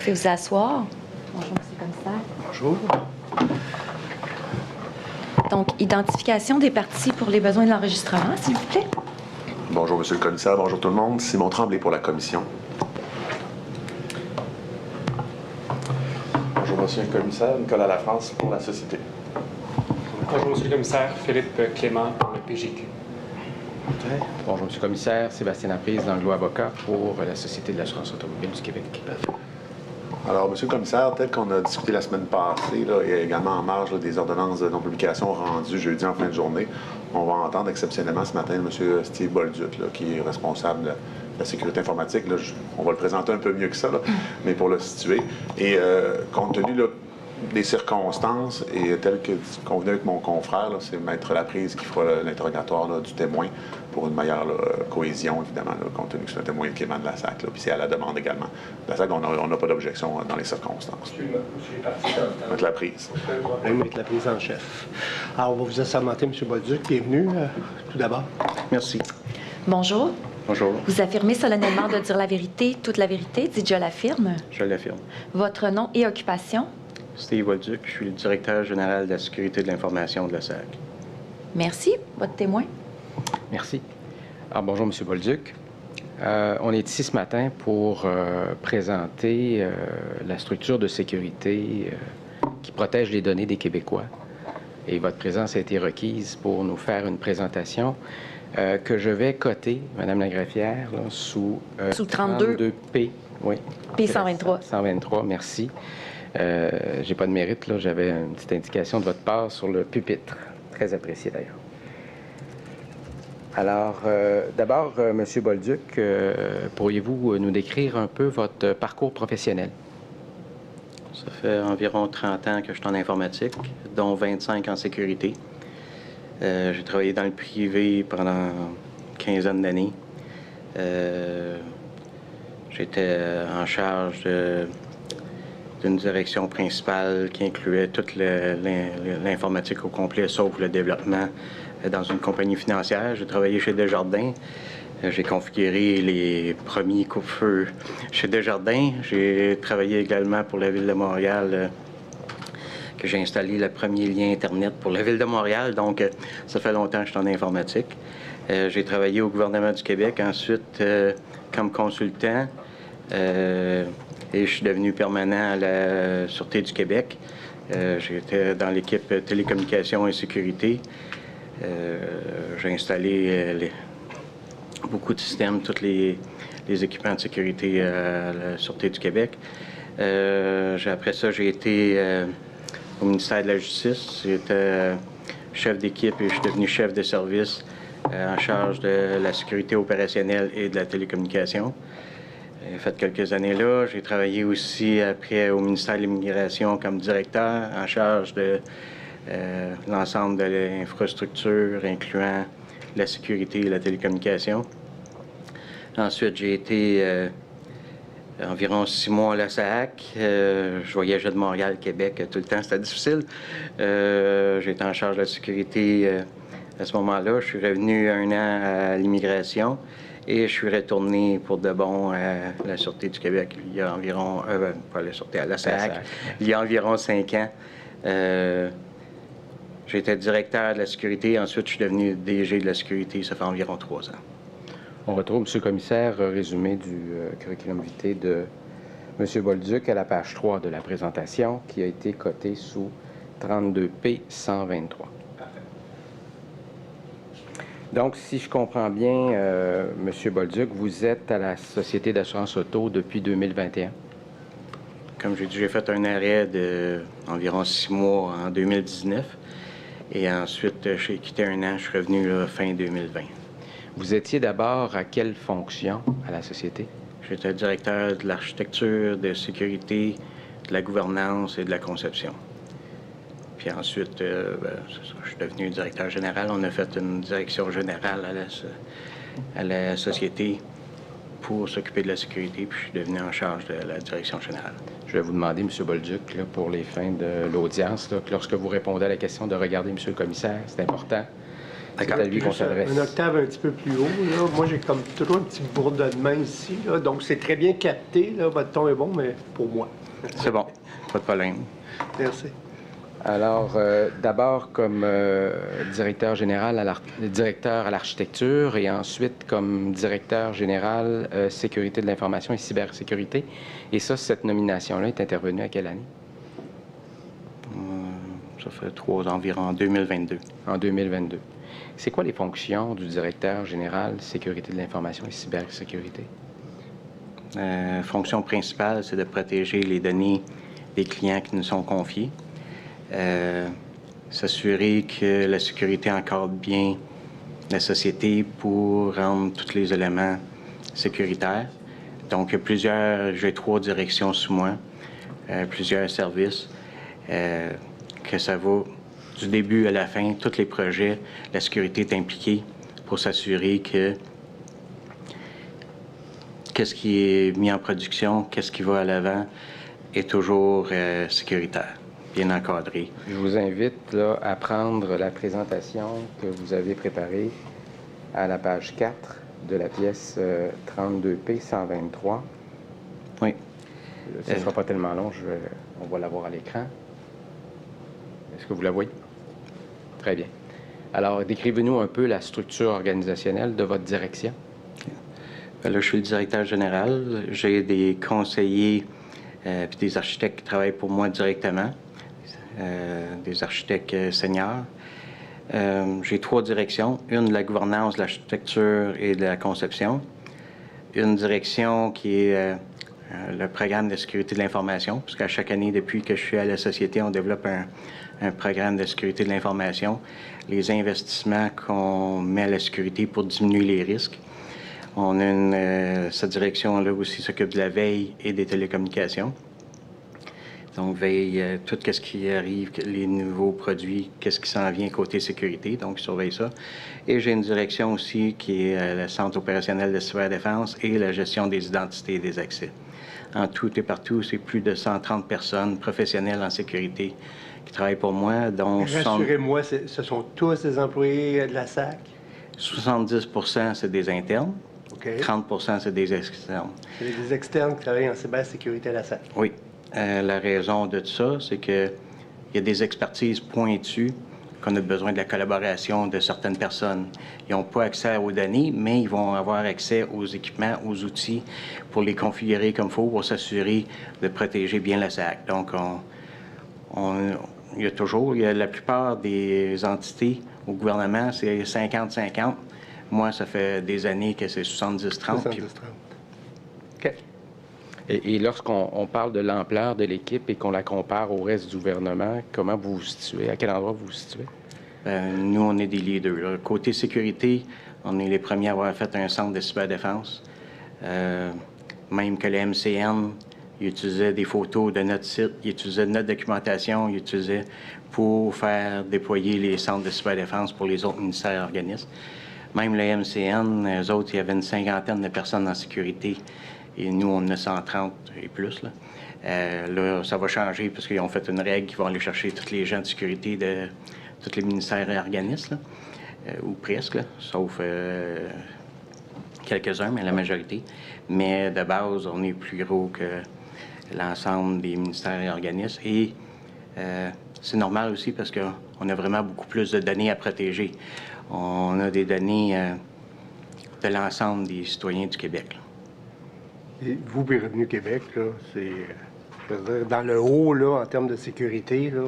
pouvez vous asseoir. Bonjour, M. le commissaire. Bonjour. Donc, identification des parties pour les besoins de l'enregistrement, s'il vous plaît. Bonjour, Monsieur le commissaire. Bonjour tout le monde. Simon Tremblay pour la commission. Bonjour, Monsieur le commissaire. Nicolas Lafrance pour la société. Bonjour, Monsieur le commissaire. Philippe Clément pour le PGQ. Bonjour, M. le commissaire. Sébastien Laprise, d'Anglo-Avocat pour la Société de l'assurance automobile du Québec. Alors, Monsieur le commissaire, tel qu'on a discuté la semaine passée, là, et également en marge là, des ordonnances de non-publication rendues jeudi en fin de journée, on va entendre exceptionnellement ce matin M. Steve Bolduc, là, qui est responsable de la sécurité informatique. Là, on va le présenter un peu mieux que ça, là, mais pour le situer. Et compte tenu là, des circonstances, et tel que convenu avec mon confrère, c'est Maître Laprise qui fera l'interrogatoire là, du témoin pour une meilleure là, cohésion, évidemment, là, compte tenu que c'est un témoin qui émane de la SAC. Là, puis c'est à la demande également de la SAC. On n'a pas d'objection dans les circonstances. Maître Laprise. Maître Laprise en chef. Alors, on va vous assermenter, M. Bolduc. Bienvenue, tout d'abord. Merci. Bonjour. Bonjour. Vous affirmez solennellement de dire la vérité, toute la vérité. Dites, je l'affirme. Je l'affirme. Votre nom et occupation? Steve Bolduc, je suis le directeur général de la sécurité de l'information de la SAC. Merci. Votre témoin? Merci. Alors, bonjour, M. Bolduc. On est ici ce matin pour présenter la structure de sécurité qui protège les données des Québécois. Et votre présence a été requise pour nous faire une présentation que je vais coter, Mme la greffière, là, sous 32P. Oui. P123. 123, merci. J'ai pas de mérite, là. J'avais une petite indication de votre part sur le pupitre. Très apprécié, d'ailleurs. Alors, d'abord, M. Bolduc, pourriez-vous nous décrire un peu votre parcours professionnel? Ça fait environ 30 ans que je suis en informatique, dont 25 en sécurité. J'ai travaillé dans le privé pendant une quinzaine d'années. J'étais en charge d'une direction principale qui incluait toute l'informatique au complet, sauf le développement dans une compagnie financière. J'ai travaillé chez Desjardins. J'ai configuré les premiers coupe-feux chez Desjardins. J'ai travaillé également pour la Ville de Montréal, que j'ai installé le premier lien Internet pour la Ville de Montréal. Donc, ça fait longtemps que je suis en informatique. J'ai travaillé au gouvernement du Québec, ensuite comme consultant. Et je suis devenu permanent à la Sûreté du Québec. J'étais dans l'équipe télécommunications et sécurité. J'ai installé beaucoup de systèmes, tous les équipements de sécurité à la Sûreté du Québec. Après ça, j'ai été au ministère de la Justice. J'étais chef d'équipe et je suis devenu chef de service en charge de la sécurité opérationnelle et de la télécommunication. J'ai fait quelques années là. J'ai travaillé aussi après au ministère de l'Immigration comme directeur en charge de l'ensemble de l'infrastructure, incluant la sécurité et la télécommunication. Ensuite, j'ai été environ 6 mois à la SAC. Je voyageais de Montréal, Québec, tout le temps, c'était difficile. J'étais en charge de la sécurité à ce moment-là. Je suis revenu 1 an à l'immigration et je suis retourné pour de bon à la Sûreté du Québec il y a environ... pas la Sûreté, à la SAC, il y a environ 5 ans. J'étais directeur de la sécurité. Ensuite, je suis devenu DG de la sécurité. Ça fait environ 3 ans. On retrouve, M. le commissaire, résumé du curriculum vitae de M. Bolduc à la page 3 de la présentation, qui a été coté sous 32P 123. Donc, si je comprends bien, M. Bolduc, vous êtes à la Société d'assurance auto depuis 2021. Comme j'ai dit, j'ai fait un arrêt d'environ 6 mois en 2019. Et ensuite, j'ai quitté 1 an, je suis revenu là, fin 2020. Vous étiez d'abord à quelle fonction à la société? J'étais directeur de l'architecture, de sécurité, de la gouvernance et de la conception. Puis ensuite, je suis devenu directeur général. On a fait une direction générale à la société pour s'occuper de la sécurité, puis je suis devenu en charge de la direction générale. Je vais vous demander, M. Bolduc, là, pour les fins de l'audience, que lorsque vous répondez à la question de regarder M. le commissaire, c'est important D'accord. C'est à lui qu'on Juste s'adresse. un octave un petit peu plus haut. Là. Moi, j'ai comme toujours un petit bourdonnement ici. Là. Donc, c'est très bien capté. Là. Votre ton est bon, mais pour moi. C'est bon, pas de problème. Merci. Alors, d'abord comme directeur général directeur à l'architecture et ensuite comme directeur général sécurité de l'information et cybersécurité. Et ça, cette nomination-là est intervenue à quelle année? Ça fait 3 ans environ, en 2022. En 2022. C'est quoi les fonctions du directeur général sécurité de l'information et cybersécurité? Fonction principale, c'est de protéger les données des clients qui nous sont confiés. S'assurer que la sécurité encadre bien la société pour rendre tous les éléments sécuritaires. Donc, j'ai 3 directions sous moi, plusieurs services, que ça va du début à la fin, tous les projets, la sécurité est impliquée pour s'assurer que qu'est-ce qui est mis en production, qu'est-ce qui va à l'avant, est toujours sécuritaire, bien encadré. Je vous invite là, à prendre la présentation que vous avez préparée à la page 4 de la pièce 32P 123. Oui. Ce ne sera pas tellement long, on va la voir à l'écran. Est-ce que vous la voyez? Très bien. Alors, décrivez-nous un peu la structure organisationnelle de votre direction. Là, je suis le directeur général. J'ai des conseillers et des architectes qui travaillent pour moi directement, des architectes seniors. J'ai 3 directions, une de la gouvernance, de l'architecture et de la conception, une direction qui est le programme de sécurité de l'information, parce qu'à chaque année, depuis que je suis à la société, on développe un programme de sécurité de l'information, les investissements qu'on met à la sécurité pour diminuer les risques. On a cette direction-là aussi s'occupe de la veille et des télécommunications. Donc, veille tout ce qui arrive, les nouveaux produits, qu'est-ce qui s'en vient côté sécurité, donc je surveille ça. Et j'ai une direction aussi qui est le Centre opérationnel de cyberdéfense et la gestion des identités et des accès. En tout et partout, c'est plus de 130 personnes professionnelles en sécurité qui travaillent pour moi, dont... Rassurez-moi, ce sont tous des employés de la SAC? 70 % c'est des internes, OK. 30 % c'est des externes. C'est des externes qui travaillent en cybersécurité à la SAC. Oui. La raison de ça, c'est qu'il y a des expertises pointues qu'on a besoin de la collaboration de certaines personnes. Ils n'ont pas accès aux données, mais ils vont avoir accès aux équipements, aux outils pour les configurer comme il faut pour s'assurer de protéger bien la SAC. Donc, il y a la plupart des entités au gouvernement, c'est 50-50. Moi, ça fait des années que c'est 70-30. 70-30. OK. Et lorsqu'on parle de l'ampleur de l'équipe et qu'on la compare au reste du gouvernement, comment vous vous situez? À quel endroit vous vous situez? Nous, on est des leaders. Là. Côté sécurité, on est les premiers à avoir fait un centre de cyberdéfense. Même que le MCN, il utilisait des photos de notre site, il utilisait notre documentation, il utilisait pour faire déployer les centres de cyberdéfense pour les autres ministères et organismes. Même le MCN, eux autres, il y avait une 50aine de personnes en sécurité. Et nous, on en a 130 et plus. Là, ça va changer parce qu'ils ont fait une règle qui va aller chercher tous les gens de sécurité de tous les ministères et organismes, ou presque, là, sauf quelques-uns, mais la majorité. Mais de base, on est plus gros que l'ensemble des ministères et organismes. Et c'est normal aussi parce qu'on a vraiment beaucoup plus de données à protéger. On a des données de l'ensemble des citoyens du Québec. Là. Et vous, Revenu Québec, là, c'est, je veux dire, dans le haut, là, en termes de sécurité, là,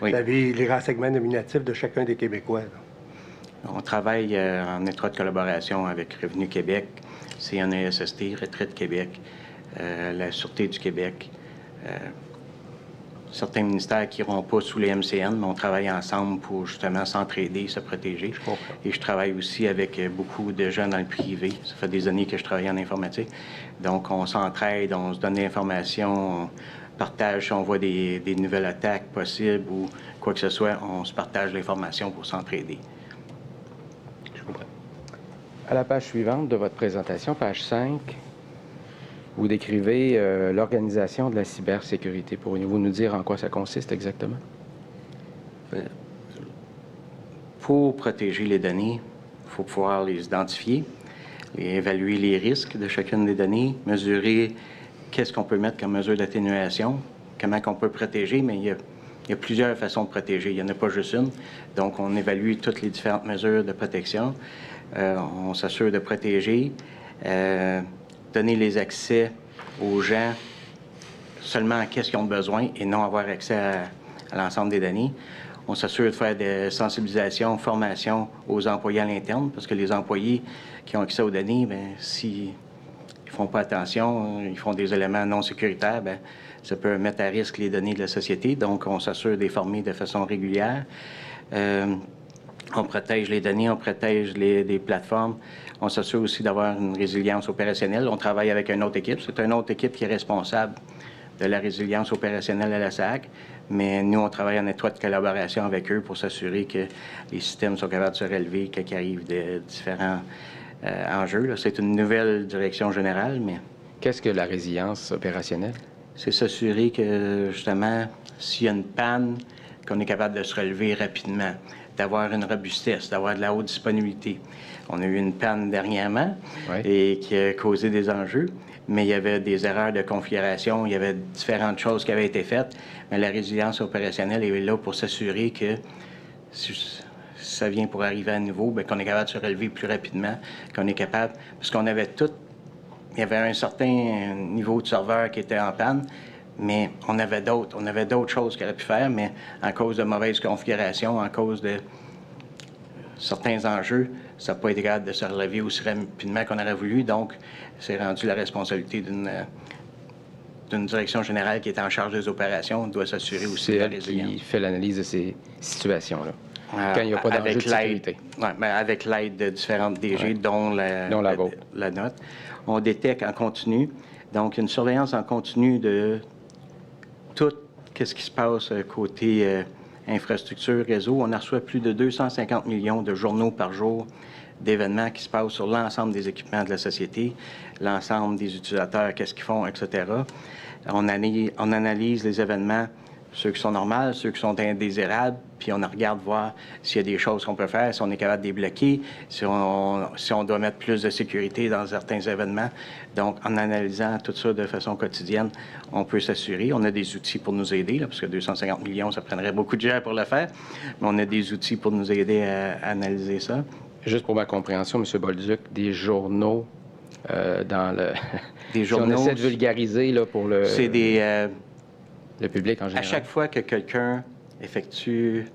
Oui. vous avez les renseignements nominatifs de chacun des Québécois. Là. On travaille en étroite collaboration avec Revenu Québec, CNESST, Retraite Québec, la Sûreté du Québec, certains ministères qui n'iront pas sous les MCN, mais on travaille ensemble pour justement s'entraider, se protéger. Je comprends. Et je travaille aussi avec beaucoup de gens dans le privé. Ça fait des années que je travaille en informatique. Donc, on s'entraide, on se donne des informations, on partage si on voit des nouvelles attaques possibles ou quoi que ce soit, on se partage l'information pour s'entraider. Je comprends. À la page suivante de votre présentation, page 5, vous décrivez l'organisation de la cybersécurité. Pourriez-vous nous dire en quoi ça consiste exactement? Pour protéger les données, il faut pouvoir les identifier, et évaluer les risques de chacune des données, mesurer qu'est-ce qu'on peut mettre comme mesure d'atténuation, comment on peut protéger, mais il y a plusieurs façons de protéger. Il n'y en a pas juste une. Donc, on évalue toutes les différentes mesures de protection. On s'assure de protéger, donner les accès aux gens seulement à qu'est-ce qu'ils ont besoin et non avoir accès à l'ensemble des données. On s'assure de faire des sensibilisations, formations aux employés à l'interne, parce que les employés qui ont accès aux données, bien, s'ils ne font pas attention, ils font des éléments non sécuritaires, bien, ça peut mettre à risque les données de la société. Donc, on s'assure de les former de façon régulière. On protège les données, on protège les plateformes. On s'assure aussi d'avoir une résilience opérationnelle. On travaille avec une autre équipe. C'est une autre équipe qui est responsable de la résilience opérationnelle à la SAC. Mais nous, on travaille en étroite collaboration avec eux pour s'assurer que les systèmes sont capables de se relever quand il arrive de différents enjeux. Là. C'est une nouvelle direction générale, mais... Qu'est-ce que la résilience opérationnelle? C'est s'assurer que, justement, s'il y a une panne, qu'on est capable de se relever rapidement, d'avoir une robustesse, d'avoir de la haute disponibilité. On a eu une panne dernièrement et qui a causé des enjeux, mais il y avait des erreurs de configuration, il y avait différentes choses qui avaient été faites, mais la résilience opérationnelle est là pour s'assurer que si ça vient pour arriver à nouveau, bien, qu'on est capable de se relever plus rapidement, qu'on est capable, parce qu'on avait tout, il y avait un certain niveau de serveur qui était en panne, mais on avait d'autres choses qu'on aurait pu faire, mais à cause de mauvaise configuration, à cause de certains enjeux, ça n'a pas été capable de se relever aussi rapidement qu'on aurait voulu. Donc, c'est rendu la responsabilité d'une direction générale qui est en charge des opérations, doit s'assurer aussi de la résilience. C'est elle qui fait l'analyse de ces situations-là, quand il n'y a pas d'enjeu de sécurité. Oui, mais avec l'aide de différentes DG, dont la nôtre. On détecte en continu, donc une surveillance en continu de tout ce qui se passe côté infrastructure, réseau. On reçoit plus de 250 millions de journaux par jour d'événements qui se passent sur l'ensemble des équipements de la société, l'ensemble des utilisateurs, qu'est-ce qu'ils font, etc. On analyse les événements, ceux qui sont normaux, ceux qui sont indésirables, puis on regarde voir s'il y a des choses qu'on peut faire, si on est capable de les bloquer, si on doit mettre plus de sécurité dans certains événements. Donc, en analysant tout ça de façon quotidienne, on peut s'assurer. On a des outils pour nous aider, là, parce que 250 millions, ça prendrait beaucoup de gens pour le faire, mais on a des outils pour nous aider à analyser ça. Juste pour ma compréhension, M. Bolduc, des journaux dans le... Des journaux... Si on essaie de vulgariser là, pour le... C'est des... le public en général. À chaque fois que quelqu'un effectue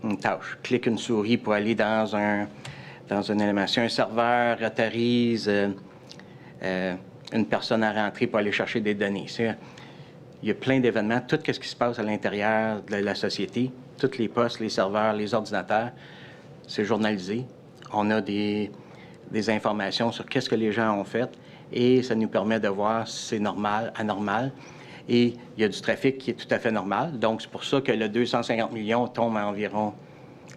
une tâche, clique une souris pour aller dans un élément, si un serveur autorise une personne à rentrer pour aller chercher des données, il y a plein d'événements, tout ce qui se passe à l'intérieur de la société, tous les postes, les serveurs, les ordinateurs, c'est journalisé. On a des informations sur qu'est-ce que les gens ont fait et ça nous permet de voir si c'est normal, anormal. Et il y a du trafic qui est tout à fait normal. Donc, c'est pour ça que le 250 millions tombe à environ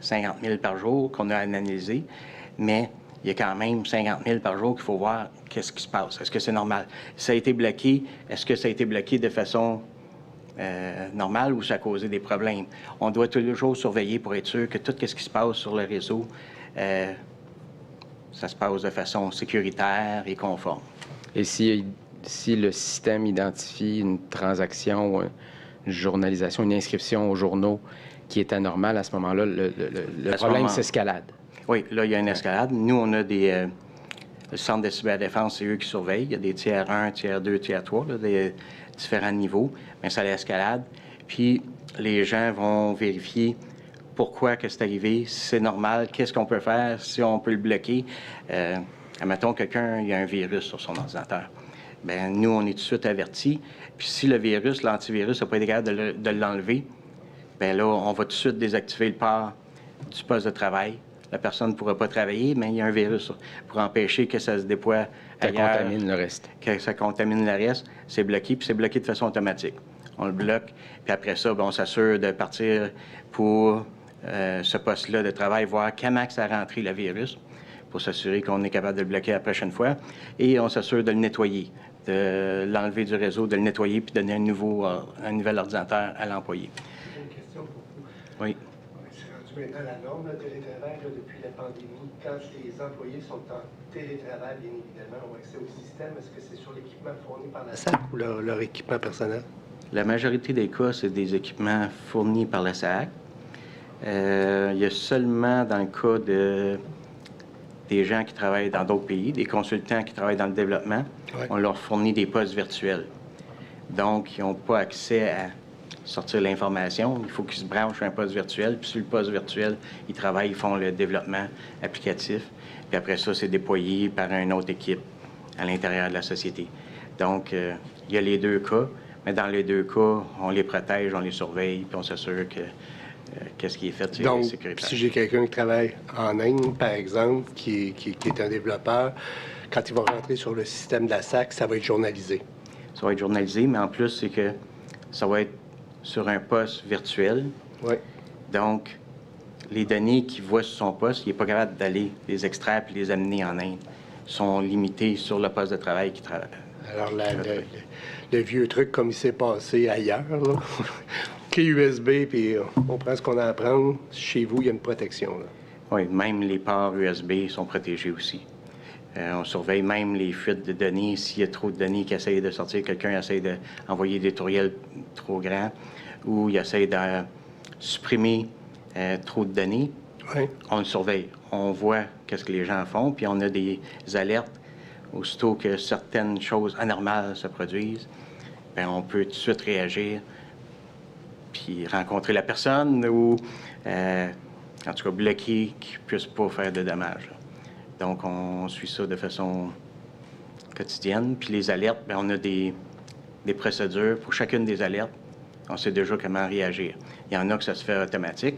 50 000 par jour qu'on a analysé. Mais il y a quand même 50 000 par jour qu'il faut voir qu'est-ce qui se passe. Est-ce que c'est normal? Ça a été bloqué. Est-ce que ça a été bloqué de façon normale ou ça a causé des problèmes? On doit toujours surveiller pour être sûr que tout ce qui se passe sur le réseau, ça se passe de façon sécuritaire et conforme. Et si le système identifie une transaction, une journalisation, une inscription aux journaux qui est anormale, à ce moment-là, le problème s'escalade. Oui, là, il y a une escalade. Nous, on a le Centre de cyberdéfense, c'est eux qui surveillent. Il y a des tiers 1, tiers 2, tiers 3, là, des différents niveaux. Mais ça l'escalade. Puis, les gens vont vérifier pourquoi que c'est arrivé, si c'est normal, qu'est-ce qu'on peut faire, si on peut le bloquer. Admettons, quelqu'un, il y a un virus sur son ordinateur. Bien, nous, on est tout de suite avertis. Puis si le virus, l'antivirus n'a pas été capable de l'enlever, bien là, on va tout de suite désactiver le port du poste de travail. La personne ne pourra pas travailler, mais il y a un virus pour empêcher que ça se déploie ailleurs. Ça contamine le reste. Que ça contamine le reste. C'est bloqué, puis c'est bloqué de façon automatique. On le bloque, puis après ça, bien, on s'assure de partir pour ce poste-là de travail, voir comment ça a rentré le virus, pour s'assurer qu'on est capable de le bloquer la prochaine fois. Et on s'assure de le nettoyer, de l'enlever du réseau, de le nettoyer, puis donner un nouvel ordinateur à l'employé. J'ai une question pour vous. Oui. C'est rendu C'est maintenant la norme, le télétravail, là, depuis la pandémie. Quand les employés sont en télétravail, bien évidemment, ont accès au système. Est-ce que c'est sur l'équipement fourni par la SAC ou leur équipement personnel? La majorité des cas, c'est des équipements fournis par la SAC. Il y a seulement dans le cas des gens qui travaillent dans d'autres pays, des consultants qui travaillent dans le développement, Ouais. on leur fournit des postes virtuels. Donc, ils n'ont pas accès à sortir l'information. Il faut qu'ils se branchent sur un poste virtuel. Puis sur le poste virtuel, ils travaillent, ils font le développement applicatif. Puis après ça, c'est déployé par une autre équipe à l'intérieur de la société. Donc, il y a les deux cas. Mais dans les deux cas, on les protège, on les surveille, puis on s'assure que qu'est-ce qui est fait, c'est Donc, sécuritaire. si j'ai quelqu'un qui travaille en Inde, par exemple, qui est un développeur, quand il va rentrer sur le système de la SAC, ça va être journalisé. Ça va être journalisé, mais en plus, c'est que ça va être sur un poste virtuel. Oui. Donc, les données qu'il voit sur son poste, il n'est pas capable d'aller les extraire puis les amener en Inde. Ils sont limités sur le poste de travail qu'il travaille. Alors, le vieux truc comme il s'est passé ailleurs, là. Clé USB, puis on prend ce qu'on a à prendre. Chez vous, il y a une protection, là. Oui, même les ports USB sont protégés aussi. On surveille même les fuites de données. S'il y a trop de données qui essayent de sortir, quelqu'un essaie d'envoyer des courriels trop grands ou il essaie de supprimer trop de données, Oui. on le surveille. On voit qu'est-ce que les gens font, puis on a des alertes. Aussitôt que certaines choses anormales se produisent, bien, on peut tout de suite réagir, puis rencontrer la personne ou, en tout cas, bloquer qu'il ne puisse pas faire de dommages. Donc, on suit ça de façon quotidienne. Puis les alertes, bien, on a des procédures pour chacune des alertes. On sait déjà comment réagir. Il y en a que ça se fait automatique,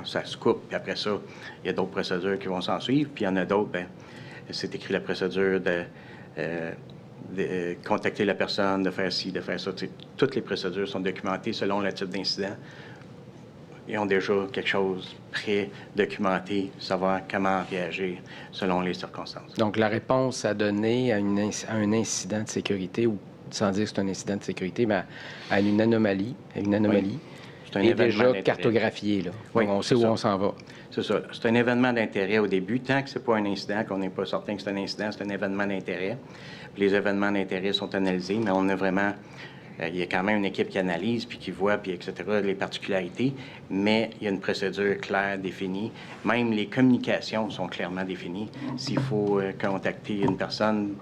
ça se coupe, puis après ça, il y a d'autres procédures qui vont s'en suivre. Puis il y en a d'autres, bien, c'est écrit la procédure de contacter la personne, de faire ci, de faire ça. T'sais, toutes les procédures sont documentées selon le type d'incident. Ils ont déjà quelque chose pré-documenté, savoir comment réagir selon les circonstances. Donc, la réponse à donner à un incident de sécurité, ou sans dire que c'est un incident de sécurité, mais à une anomalie, Oui. C'est un est événement déjà d'intérêt. cartographiée, là. Oui, Donc, on sait c'est où ça. on s'en va. C'est ça. C'est un événement d'intérêt au début. Tant que ce n'est pas un incident, qu'on n'est pas certain que c'est un incident, c'est un événement d'intérêt. Puis les événements d'intérêt sont analysés, mais on a vraiment... il y a quand même une équipe qui analyse, puis qui voit, puis etc., les particularités, mais il y a une procédure claire, définie. Même les communications sont clairement définies. S'il faut contacter une personne,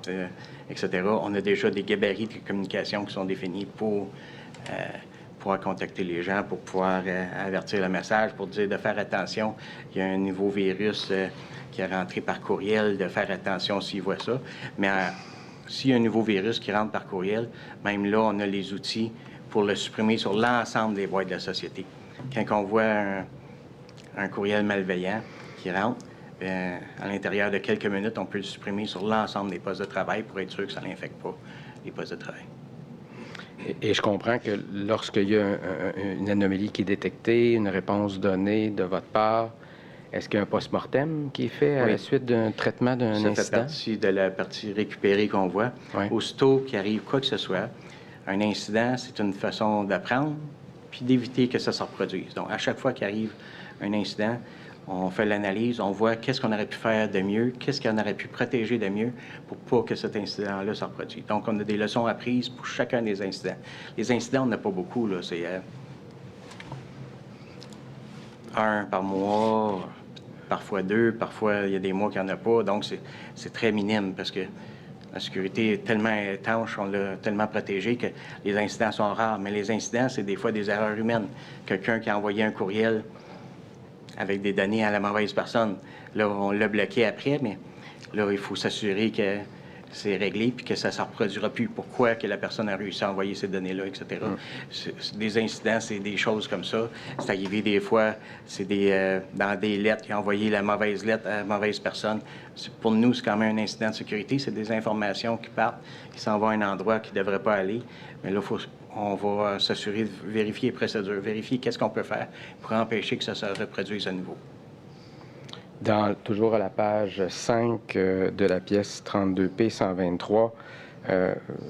etc., on a déjà des gabarits de communication qui sont définis pour pouvoir contacter les gens, pour pouvoir avertir le message, pour dire de faire attention. Il y a un nouveau virus qui est rentré par courriel, de faire attention s'ils voient ça. Mais s'il y a un nouveau virus qui rentre par courriel, même là, on a les outils pour le supprimer sur l'ensemble des boîtes de la société. Quand on voit un courriel malveillant qui rentre, à l'intérieur de quelques minutes, on peut le supprimer sur l'ensemble des postes de travail pour être sûr que ça n'infecte pas les postes de travail. Et je comprends que lorsqu'il y a une anomalie qui est détectée, une réponse donnée de votre part, est-ce qu'il y a un post-mortem qui est fait à Oui. la suite d'un traitement d'un Ça fait incident? partie de la partie récupérée qu'on voit. Oui. Aussitôt qu'il arrive quoi que ce soit, un incident, c'est une façon d'apprendre puis d'éviter que ça se reproduise. Donc, à chaque fois qu'il arrive un incident, on fait l'analyse, on voit qu'est-ce qu'on aurait pu faire de mieux, qu'est-ce qu'on aurait pu protéger de mieux pour pas que cet incident-là se reproduise. Donc, on a des leçons apprises pour chacun des incidents. Les incidents, on n'a pas beaucoup, là. C'est un par mois, parfois deux, parfois il y a des mois qu'il n'y en a pas. Donc, c'est très minime parce que la sécurité est tellement étanche, on l'a tellement protégée que les incidents sont rares. Mais les incidents, c'est des fois des erreurs humaines. Quelqu'un qui a envoyé un courriel avec des données à la mauvaise personne. Là, on l'a bloqué après, mais là, il faut s'assurer que c'est réglé puis que ça ne se reproduira plus. Pourquoi que la personne a réussi à envoyer ces données-là, etc. Des incidents, c'est des choses comme ça. C'est arrivé des fois, c'est dans des lettres, il a envoyé la mauvaise lettre à la mauvaise personne. Pour nous, c'est quand même un incident de sécurité. C'est des informations qui partent, qui s'en vont à un endroit qui ne devrait pas aller. Mais là, on va s'assurer de vérifier les procédures, vérifier qu'est-ce qu'on peut faire pour empêcher que ça se reproduise à nouveau. Toujours à la page 5 de la pièce 32P 123,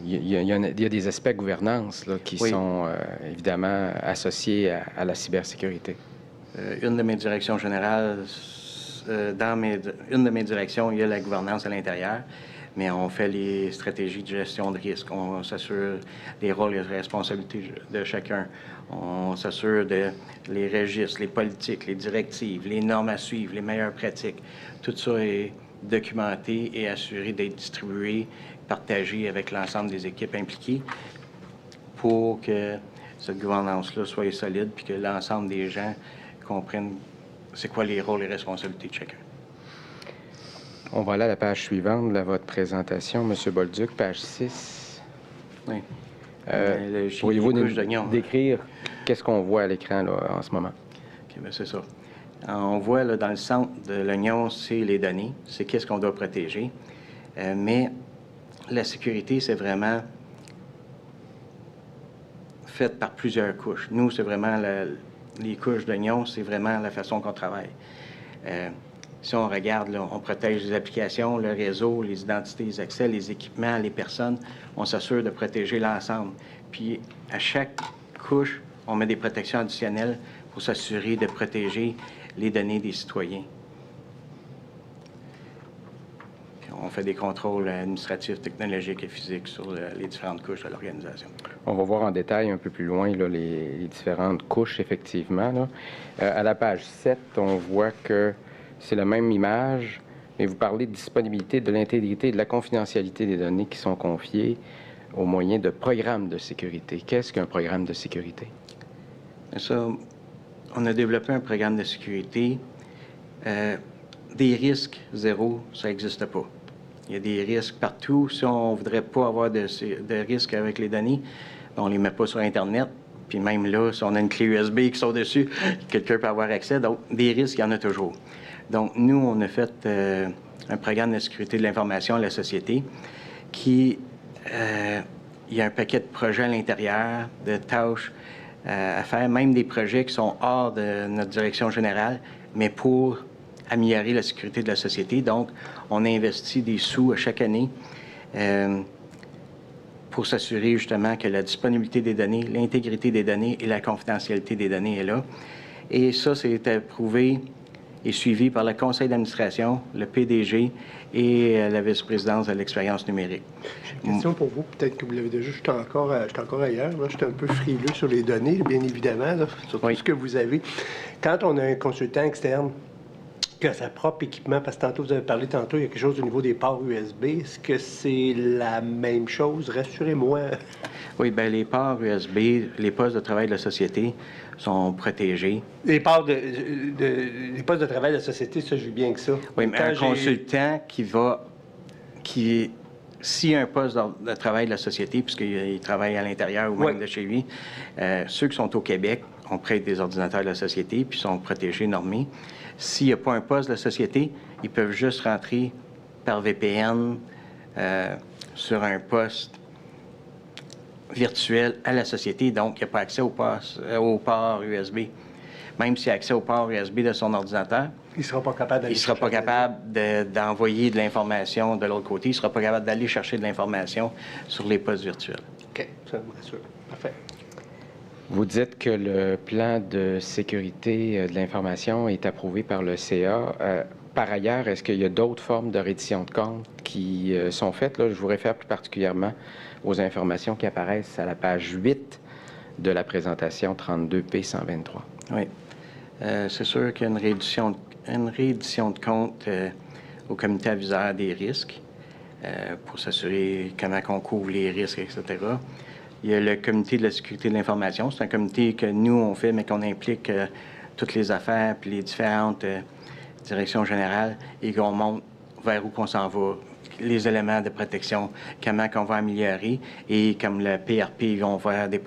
il y a des aspects gouvernance là, qui Oui. sont évidemment associés à la cybersécurité. une de mes directions générales, une de mes directions, il y a la gouvernance à l'intérieur, mais on fait les stratégies de gestion de risque. On s'assure des rôles et des responsabilités de chacun. On s'assure de les registres, les politiques, les directives, les normes à suivre, les meilleures pratiques. Tout ça est documenté et assuré d'être distribué, partagé avec l'ensemble des équipes impliquées pour que cette gouvernance-là soit solide puis que l'ensemble des gens comprennent c'est quoi les rôles et responsabilités de chacun. On va aller à la page suivante de votre présentation, M. Bolduc, page 6. Oui. Pourriez-vous nous décrire qu'est-ce qu'on voit à l'écran là, en ce moment? OK, bien, c'est ça. On voit là, dans le centre de l'oignon, c'est les données, c'est qu'est-ce qu'on doit protéger. Mais la sécurité, c'est vraiment fait par plusieurs couches. Nous, c'est vraiment les couches d'oignon, c'est vraiment la façon qu'on travaille. Si on regarde, là, on protège les applications, le réseau, les identités, les accès, les équipements, les personnes. On s'assure de protéger l'ensemble. Puis, à chaque couche, on met des protections additionnelles pour s'assurer de protéger les données des citoyens. Puis on fait des contrôles administratifs, technologiques et physiques sur les différentes couches de l'organisation. On va voir en détail un peu plus loin là, les différentes couches, effectivement. Là. À la page 7, on voit que c'est la même image, mais vous parlez de disponibilité, de l'intégrité et de la confidentialité des données qui sont confiées au moyen de programmes de sécurité. Qu'est-ce qu'un programme de sécurité? Ça, on a développé un programme de sécurité. Des risques zéro, ça n'existe pas. Il y a des risques partout. Si on ne voudrait pas avoir de risques avec les données, on ne les met pas sur Internet. Puis même là, si on a une clé USB qui sort dessus, quelqu'un peut avoir accès. Donc, des risques, il y en a toujours. Donc, nous, on a fait un programme de sécurité de l'information à la société qui... il y a un paquet de projets à l'intérieur, de tâches à faire, même des projets qui sont hors de notre direction générale, mais pour améliorer la sécurité de la société. Donc, on investit des sous à chaque année pour s'assurer justement que la disponibilité des données, l'intégrité des données et la confidentialité des données est là. Et ça, c'est approuvé et suivi par le conseil d'administration, le PDG et la vice-présidence de l'expérience numérique. J'ai une question pour vous, peut-être que vous l'avez déjà, je suis encore ailleurs, là. Je suis un peu frileux sur les données, bien évidemment, là, sur tout ce que vous avez. Quand on a un consultant externe qui a sa propre équipement, parce que tantôt, vous avez parlé il y a quelque chose au niveau des ports USB, est-ce que c'est la même chose? Rassurez-moi. Oui, bien, les ports USB, les postes de travail de la société sont protégés. Les postes de travail de la société, ça, j'ai bien que ça. Oui, mais un consultant s'il y a un poste de travail de la société, puisqu'il travaille à l'intérieur ou même de chez lui, ceux qui sont au Québec, on prête des ordinateurs de la société, puis sont protégés, normés. S'il n'y a pas un poste de la société, ils peuvent juste rentrer par VPN sur un poste virtuel à la société, donc il n'y a pas accès au port USB. Même s'il a accès au port USB de son ordinateur, il ne sera pas capable d'envoyer de l'information de l'autre côté. Il ne sera pas capable d'aller chercher de l'information sur les postes virtuels. OK, ça me rassure. Parfait. Vous dites que le plan de sécurité de l'information est approuvé par le CA. Par ailleurs, est-ce qu'il y a d'autres formes de reddition de compte qui sont faites? Là, je vous réfère plus particulièrement aux informations qui apparaissent à la page 8 de la présentation 32P123. Oui. C'est sûr qu'il y a une réédition de compte au comité aviseur des risques pour s'assurer comment on couvre les risques, etc. Il y a le comité de la sécurité de l'information. C'est un comité que nous, on fait, mais qu'on implique toutes les affaires puis les différentes directions générales et qu'on montre vers où qu'on s'en va, les éléments de protection, comment qu'on va améliorer. Et comme le PRP, ils vont faire des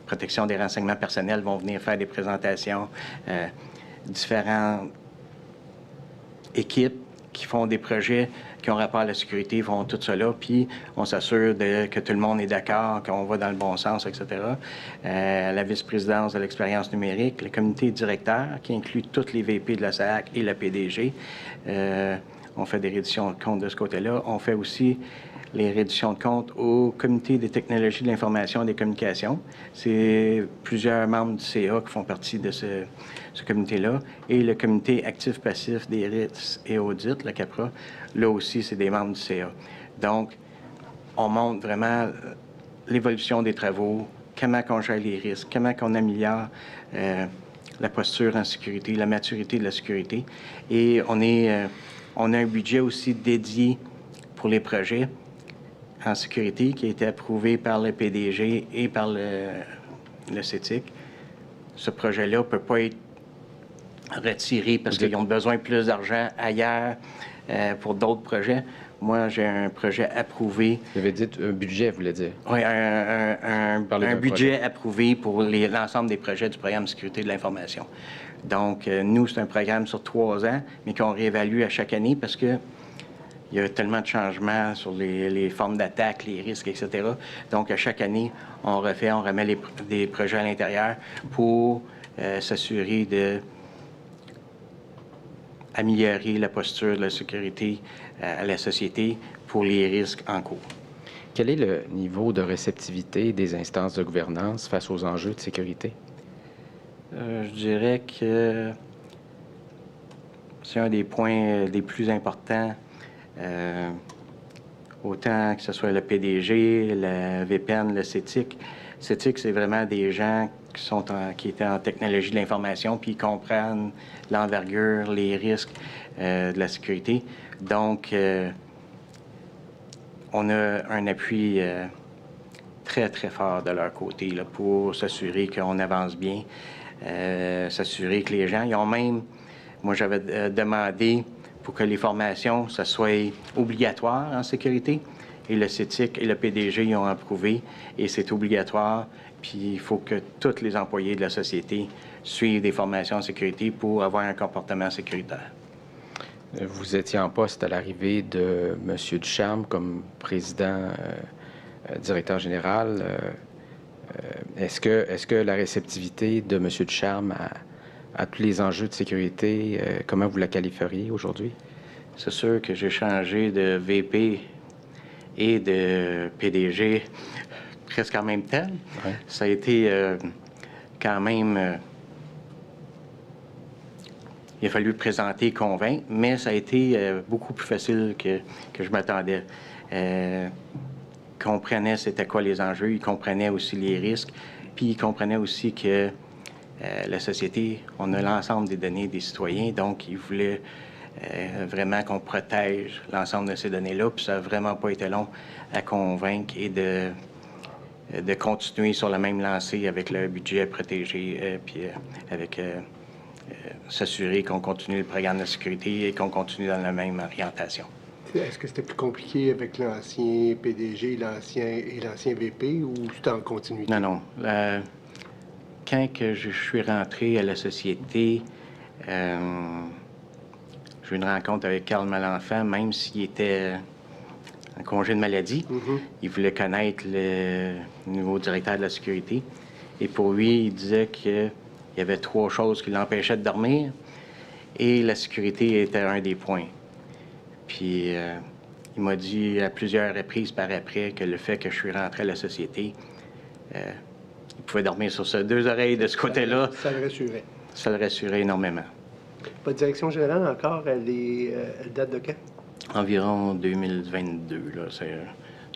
protection des renseignements personnels, vont venir faire des présentations, différentes équipes qui font des projets qui ont rapport à la sécurité font tout cela, puis on s'assure que tout le monde est d'accord, qu'on va dans le bon sens, etc. La vice-présidence de l'expérience numérique, le comité directeur, qui inclut tous les VP de la SAAC et la PDG. On fait des redditions de compte de ce côté-là. On fait aussi les redditions de comptes au Comité des technologies de l'information et des communications. C'est plusieurs membres du CA qui font partie de ce comité-là. Et le Comité actif-passif des risques et audits, le CAPRA, là aussi, c'est des membres du CA. Donc, on montre vraiment l'évolution des travaux, comment on gère les risques, comment on améliore la posture en sécurité, la maturité de la sécurité. Et on a un budget aussi dédié pour les projets en sécurité qui a été approuvé par le PDG et par le CETIC. Ce projet-là ne peut pas être retiré parce qu'ils ont besoin de plus d'argent ailleurs pour d'autres projets. Moi, j'ai un projet approuvé. Vous avez dit un budget, vous voulez dire? Oui, un budget approuvé pour l'ensemble des projets du programme Sécurité de l'information. Donc, nous, c'est un programme sur 3 ans, mais qu'on réévalue à chaque année parce que il y a tellement de changements sur les formes d'attaque, les risques, etc. Donc, à chaque année, on remet des projets à l'intérieur pour s'assurer d'améliorer la posture de la sécurité à la société pour les risques en cours. Quel est le niveau de réceptivité des instances de gouvernance face aux enjeux de sécurité? Je dirais que c'est un des points les plus importants. Autant que ce soit le PDG, le VPN, le CETIC. CETIC, c'est vraiment des gens qui étaient en technologie de l'information, puis ils comprennent l'envergure, les risques de la sécurité. Donc, on a un appui très, très fort de leur côté là, pour s'assurer qu'on avance bien, s'assurer que les gens, ils ont même, moi j'avais demandé pour que les formations, ça soit obligatoire en sécurité. Et le CETIC et le PDG y ont approuvé et c'est obligatoire. Puis il faut que tous les employés de la société suivent des formations en sécurité pour avoir un comportement sécuritaire. Vous étiez en poste à l'arrivée de M. Ducharme comme président, directeur général. Est-ce que la réceptivité de M. Ducharme à tous les enjeux de sécurité, comment vous la qualifieriez aujourd'hui? C'est sûr que j'ai changé de VP et de PDG presque en même temps. Ouais. Ça a été quand même... il a fallu présenter et convaincre, mais ça a été beaucoup plus facile que je m'attendais. Ils comprenaient c'était quoi les enjeux, ils comprenaient aussi les risques, puis ils comprenaient aussi que la société, on a l'ensemble des données des citoyens, donc ils voulaient vraiment qu'on protège l'ensemble de ces données-là, puis ça n'a vraiment pas été long à convaincre et de continuer sur la même lancée avec le budget protégé, puis avec s'assurer qu'on continue le programme de sécurité et qu'on continue dans la même orientation. Est-ce que c'était plus compliqué avec l'ancien PDG et l'ancien VP ou c'était en continuité? Non. Quand que je suis rentré à la société, j'ai eu une rencontre avec Carl Malenfant, même s'il était en congé de maladie. Il voulait connaître le nouveau directeur de la sécurité. Et pour lui, il disait qu'il y avait 3 choses qui l'empêchaient de dormir et la sécurité était un des points. Puis il m'a dit à plusieurs reprises par après que le fait que je suis rentré à la société, il pouvait dormir sur ses 2 oreilles de ce côté-là. Ça le rassurait. Ça le rassurait énormément. Votre direction générale encore, elle date de quand? Environ 2022. Là, ça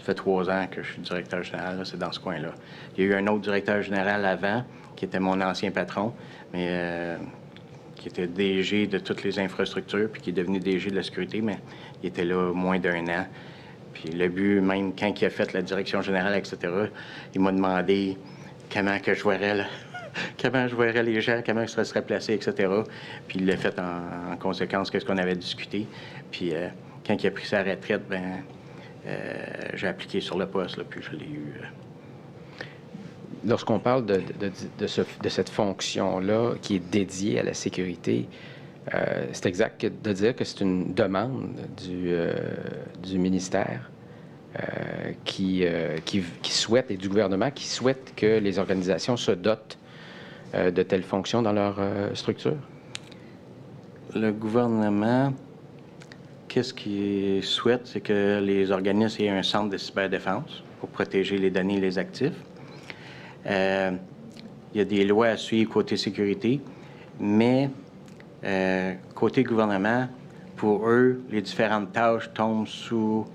fait 3 ans que je suis directeur général, là, c'est dans ce coin-là. Il y a eu un autre directeur général avant, qui était mon ancien patron, mais qui était DG de toutes les infrastructures, puis qui est devenu DG de la sécurité, mais il était là moins d'1 an. Puis le but, même quand il a fait la direction générale, etc., il m'a demandé comment que je verrais, comment je verrais les gens, comment je serais placé, etc. Puis il l'a fait en conséquence de ce qu'on avait discuté. Puis quand il a pris sa retraite, j'ai appliqué sur le poste, là, puis je l'ai eu. Lorsqu'on parle de cette fonction-là qui est dédiée à la sécurité, c'est exact de dire que c'est une demande du ministère qui souhaite, et du gouvernement qui souhaite que les organisations se dotent de telles fonctions dans leur structure? Le gouvernement qu'est-ce qu'ils souhaitent, c'est que les organismes aient un centre de cyberdéfense pour protéger les données et les actifs. Il y a des lois à suivre côté sécurité, mais côté gouvernement, pour eux, les différentes tâches tombent sous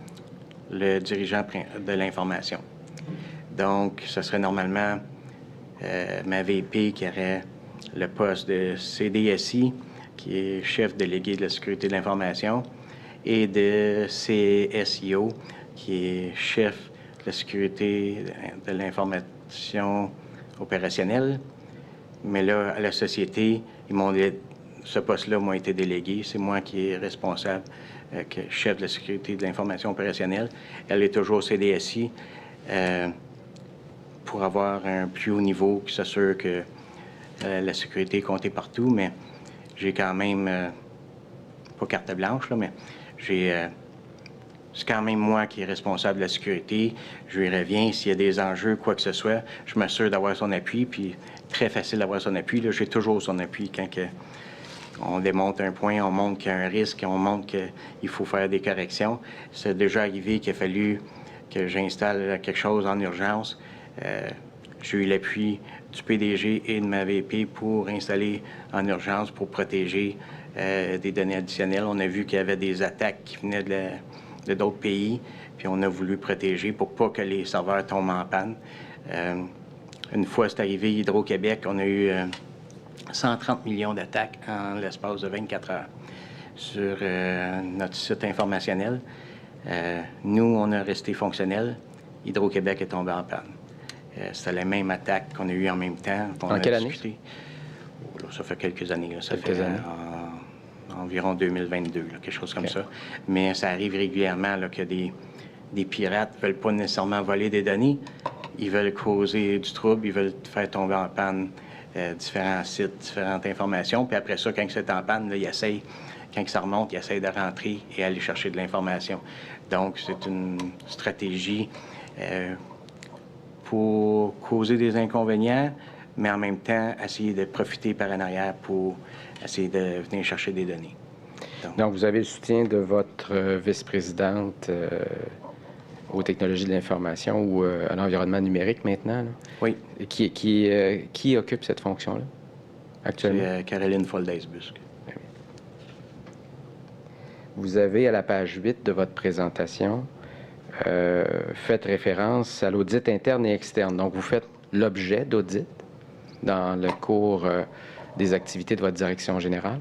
le dirigeant de l'information. Donc, ce serait normalement ma VP qui aurait le poste de CDSI, qui est chef délégué de la sécurité de l'information, et de CSIO, qui est chef de la sécurité de l'information opérationnelle. Mais là, à la société, ce poste-là m'a été délégué. C'est moi qui est responsable, chef de la sécurité de l'information opérationnelle. Elle est toujours CDSI pour avoir un plus haut niveau qui s'assure que la sécurité est comptée partout, mais j'ai quand même, pas carte blanche, là, mais c'est quand même moi qui est responsable de la sécurité. Je lui reviens s'il y a des enjeux, quoi que ce soit. Je m'assure d'avoir son appui, puis très facile d'avoir son appui. Là, j'ai toujours son appui quand on démontre un point, on montre qu'il y a un risque, on montre qu'il faut faire des corrections. C'est déjà arrivé qu'il a fallu que j'installe quelque chose en urgence. J'ai eu l'appui du PDG et de ma VP pour installer en urgence pour protéger des données additionnelles. On a vu qu'il y avait des attaques qui venaient de d'autres pays, puis on a voulu protéger pour pas que les serveurs tombent en panne. Une fois c'est arrivé, Hydro-Québec, on a eu 130 millions d'attaques en l'espace de 24 heures sur notre site informationnel. Nous, on a resté fonctionnel. Hydro-Québec est tombé en panne. C'était la même attaque qu'on a eue en même temps. En quelle année? Oh, là, ça fait quelques années. Là. Ça fait environ 2022, là, quelque chose comme ça. Mais ça arrive régulièrement là, que des pirates ne veulent pas nécessairement voler des données. Ils veulent causer du trouble, ils veulent faire tomber en panne différents sites, différentes informations. Puis après ça, quand c'est en panne, là, ils essayent, quand ça remonte, ils essayent de rentrer et aller chercher de l'information. Donc, c'est une stratégie pour causer des inconvénients, mais en même temps, essayer de profiter par en arrière pour essayer de venir chercher des données. Donc vous avez le soutien de votre vice-présidente aux technologies de l'information ou à l'environnement numérique maintenant, là? Oui. Qui occupe cette fonction-là actuellement? C'est Caroline Foldaisbusque. Vous avez, à la page 8 de votre présentation, fait référence à l'audit interne et externe. Donc, vous faites l'objet d'audit dans le cours des activités de votre direction générale?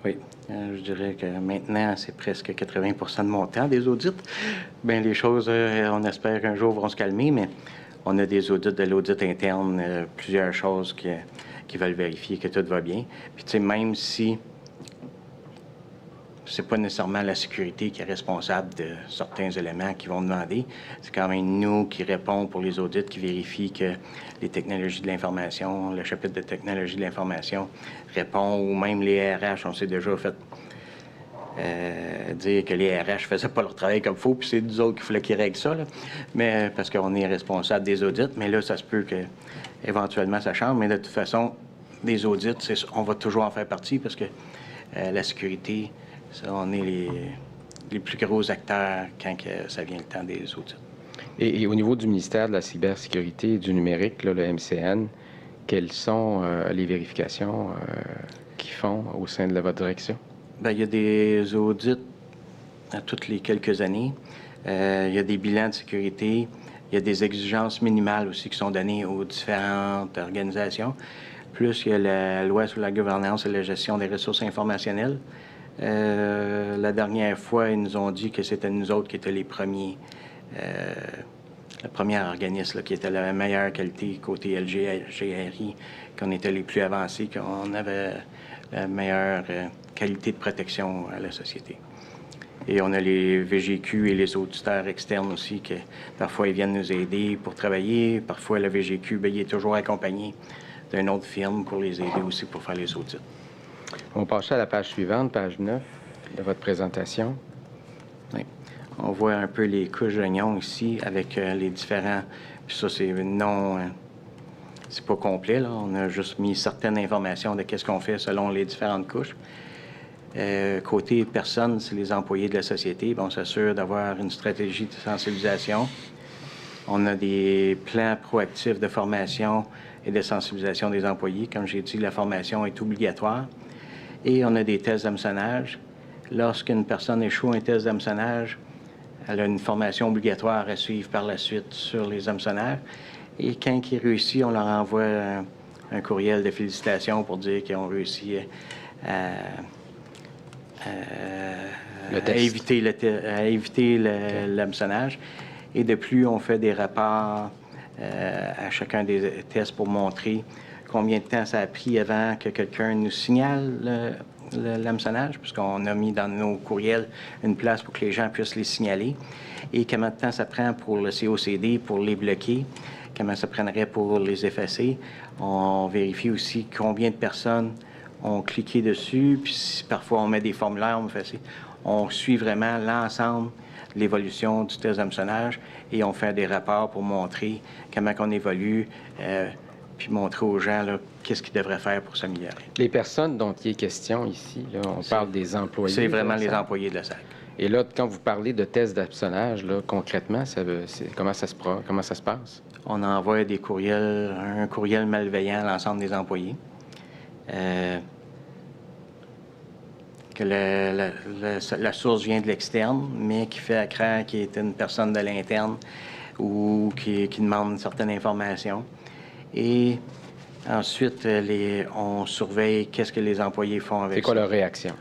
Oui. Je dirais que maintenant, c'est presque 80 de mon temps des audits. Bien, les choses, on espère qu'un jour vont se calmer, mais on a des audits de l'audit interne, plusieurs choses qui veulent vérifier que tout va bien. Puis, tu sais, même si c'est pas nécessairement la sécurité qui est responsable de certains éléments qu'ils vont demander. C'est quand même nous qui répondons pour les audits, qui vérifient que les technologies de l'information, le chapitre de technologie de l'information répond, ou même les RH, on s'est déjà fait dire que les RH faisaient pas leur travail comme il faut, puis c'est nous autres qu'il fallait qu'ils règlent ça, là. Mais parce qu'on est responsable des audits, mais là, ça se peut que éventuellement ça change, mais de toute façon, des audits, on va toujours en faire partie parce que la sécurité, ça, on est les plus gros acteurs quand ça vient le temps des audits. Et au niveau du ministère de la cybersécurité et du numérique, là, le MCN, quelles sont les vérifications qu'ils font au sein de votre direction? Bien, il y a des audits à toutes les quelques années. Il y a des bilans de sécurité. Il y a des exigences minimales aussi qui sont données aux différentes organisations. Plus, il y a la loi sur la gouvernance et la gestion des ressources informationnelles. La dernière fois, ils nous ont dit que c'était nous autres qui étaient les premiers, le premier organisme là, qui était la meilleure qualité côté LGRI, qu'on était les plus avancés, qu'on avait la meilleure qualité de protection à la société. Et on a les VGQ et les auditeurs externes aussi, que parfois ils viennent nous aider pour travailler. Parfois, le VGQ, bien, il est toujours accompagné d'une autre firme pour les aider aussi pour faire les audits. On va passer à la page suivante, page 9 de votre présentation. Oui. On voit un peu les couches d'oignons ici avec les différents... Puis ça, c'est non... c'est pas complet, là. On a juste mis certaines informations de qu'est-ce qu'on fait selon les différentes couches. Côté personnes, c'est les employés de la société. Bon, on s'assure d'avoir une stratégie de sensibilisation. On a des plans proactifs de formation et de sensibilisation des employés. Comme j'ai dit, la formation est obligatoire. Et on a des tests d'hameçonnage. Lorsqu'une personne échoue un test d'hameçonnage, elle a une formation obligatoire à suivre par la suite sur les hameçonnages. Et quand ils réussissent, on leur envoie un courriel de félicitations pour dire qu'ils ont réussi à éviter l'hameçonnage. Et de plus, on fait des rapports à chacun des tests pour montrer combien de temps ça a pris avant que quelqu'un nous signale l'hameçonnage, puisqu'on a mis dans nos courriels une place pour que les gens puissent les signaler. Et combien de temps ça prend pour le COCD pour les bloquer, comment ça prendrait pour les effacer. On vérifie aussi combien de personnes ont cliqué dessus, puis si parfois on met des formulaires, on suit vraiment l'ensemble de l'évolution du test d'hameçonnage et on fait des rapports pour montrer comment on évolue, puis montrer aux gens qu'est-ce qu'ils devraient faire pour s'améliorer. Les personnes dont il est question ici, là, on parle des employés. C'est vraiment les employés de la SAC. Et là, quand vous parlez de tests d'hameçonnage, concrètement, comment ça se passe? On envoie des courriels, un courriel malveillant à l'ensemble des employés. Que la source vient de l'externe, mais qui fait accroire qu'il est une personne de l'interne ou qui demande certaines informations. Et ensuite, on surveille qu'est-ce que les employés font avec ça. C'est quoi leur réaction?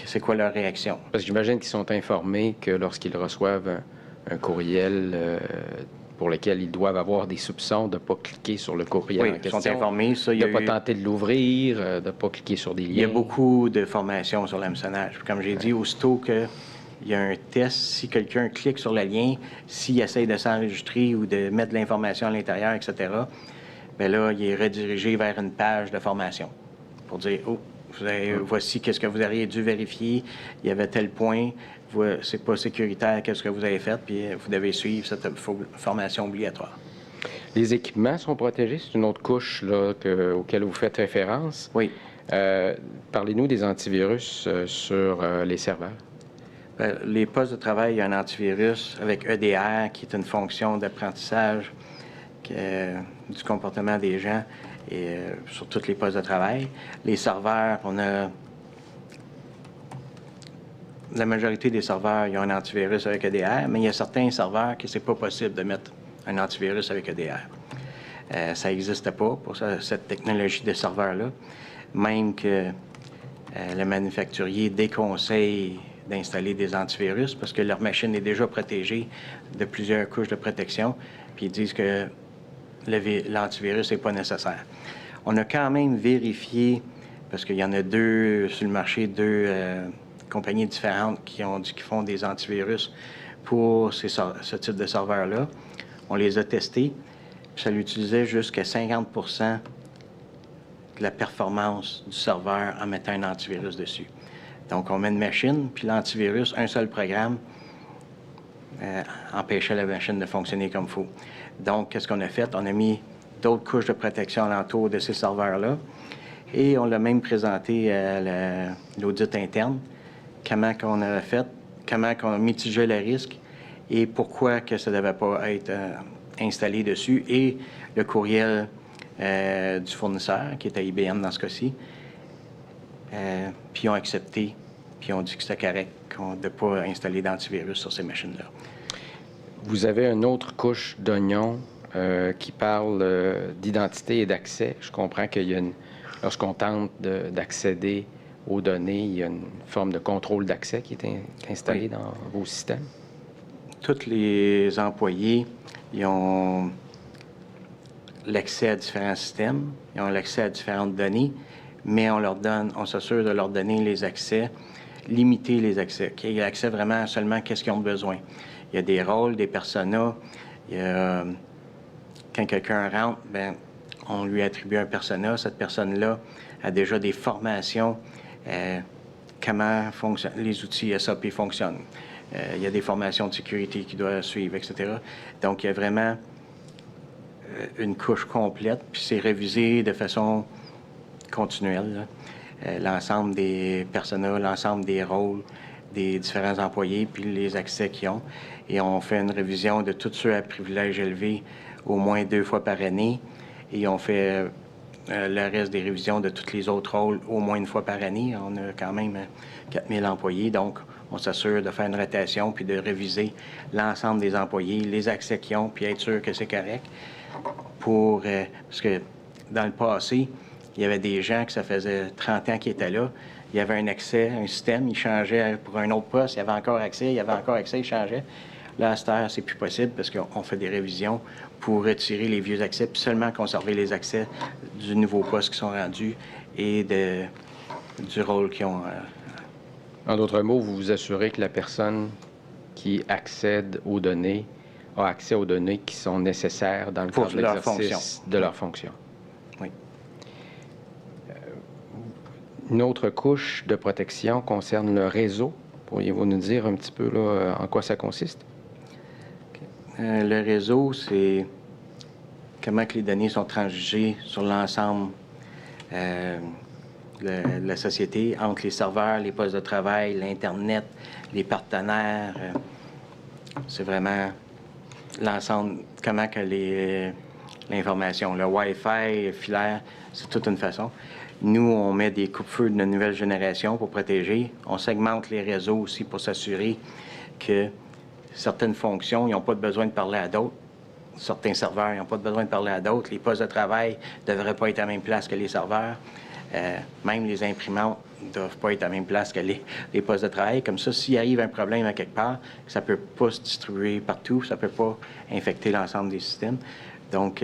C'est quoi leur réaction? Parce que j'imagine qu'ils sont informés que lorsqu'ils reçoivent un courriel pour lequel ils doivent avoir des soupçons de ne pas cliquer sur le courriel en question. Ils sont informés. Ça, de ne pas tenter de l'ouvrir, de ne pas cliquer sur des liens. Il y a beaucoup de formations sur l'hameçonnage. Comme j'ai dit, aussitôt qu'il y a un test, si quelqu'un clique sur le lien, s'il essaie de s'enregistrer ou de mettre de l'information à l'intérieur, etc., bien là, il est redirigé vers une page de formation pour dire « Oh, voici qu'est-ce que vous auriez dû vérifier, il y avait tel point, c'est pas sécuritaire, qu'est-ce que vous avez fait, puis vous devez suivre cette formation obligatoire. » Les équipements sont protégés, c'est une autre couche là, auquel vous faites référence. Oui. Parlez-nous des antivirus sur les serveurs. Bien, les postes de travail, il y a un antivirus avec EDR, qui est une fonction d'apprentissage du comportement des gens et sur tous les postes de travail. Les serveurs, la majorité des serveurs, ils ont un antivirus avec EDR, mais il y a certains serveurs que c'est pas possible de mettre un antivirus avec EDR. Ça n'existe pas pour cette technologie de serveur-là, même que le manufacturier déconseille d'installer des antivirus parce que leur machine est déjà protégée de plusieurs couches de protection, puis ils disent que l'antivirus n'est pas nécessaire. On a quand même vérifié, parce qu'il y en a deux sur le marché, deux compagnies différentes qui font des antivirus pour ce type de serveur-là. On les a testés, puis ça l'utilisait jusqu'à 50 de la performance du serveur en mettant un antivirus dessus. Donc, on met une machine, puis l'antivirus, un seul programme, empêchait la machine de fonctionner comme il faut. Donc, qu'est-ce qu'on a fait? On a mis d'autres couches de protection alentour de ces serveurs-là et on l'a même présenté à l'audit interne. Comment qu'on a fait, comment qu'on a mitigé le risque et pourquoi que ça ne devait pas être installé dessus et le courriel du fournisseur, qui était IBM dans ce cas-ci. Puis ils ont accepté, puis ils ont dit que c'était correct de ne pas installer d'antivirus sur ces machines-là. Vous avez une autre couche d'oignon qui parle d'identité et d'accès. Je comprends qu'il y a lorsqu'on tente d'accéder aux données, il y a une forme de contrôle d'accès qui est installée dans vos systèmes. Tous les employés, ils ont l'accès à différents systèmes, ils ont l'accès à différentes données, mais on s'assure de leur donner les accès, limiter les accès, qu'il y ait accès vraiment seulement à ce qu'ils ont besoin. Il y a des rôles, des personas. Quand quelqu'un rentre, bien, on lui attribue un persona. Cette personne-là a déjà des formations, comment les outils SAP fonctionnent. Il y a des formations de sécurité qu'il doit suivre, etc. Donc, il y a vraiment une couche complète, puis c'est révisé de façon continuelle. l'ensemble des personas, l'ensemble des rôles des différents employés, puis les accès qu'ils ont. Et on fait une révision de tous ceux à privilège élevé au moins 2 fois par année. Et on fait le reste des révisions de tous les autres rôles au moins 1 fois par année. On a quand même 4000 employés, donc on s'assure de faire une rotation puis de réviser l'ensemble des employés, les accès qu'ils ont, puis être sûr que c'est correct. Parce que dans le passé, il y avait des gens que ça faisait 30 ans qu'ils étaient là. Il y avait un accès, un système, ils changeaient pour un autre poste, il y avait encore accès, ils changeaient. Là, à cette heure, c'est plus possible parce qu'on fait des révisions pour retirer les vieux accès, puis seulement conserver les accès du nouveau poste qui sont rendus et du rôle qu'ils ont. En d'autres mots, vous vous assurez que la personne qui accède aux données a accès aux données qui sont nécessaires dans le cadre de l'exercice de leur fonction. Oui. Une autre couche de protection concerne le réseau. Pourriez-vous nous dire un petit peu là, en quoi ça consiste? Le réseau, c'est comment que les données sont transjugées sur l'ensemble de la société, entre les serveurs, les postes de travail, l'Internet, les partenaires. C'est vraiment l'ensemble, comment que l'information, le Wi-Fi, le filaire, c'est toute une façon. Nous, on met des coupe-feux de nouvelle génération pour protéger. On segmente les réseaux aussi pour s'assurer que certaines fonctions, ils n'ont pas besoin de parler à d'autres. Certains serveurs, ils n'ont pas besoin de parler à d'autres. Les postes de travail ne devraient pas être à la même place que les serveurs. Même les imprimantes ne doivent pas être à la même place que les postes de travail. Comme ça, s'il arrive un problème à quelque part, ça ne peut pas se distribuer partout, ça ne peut pas infecter l'ensemble des systèmes. Donc,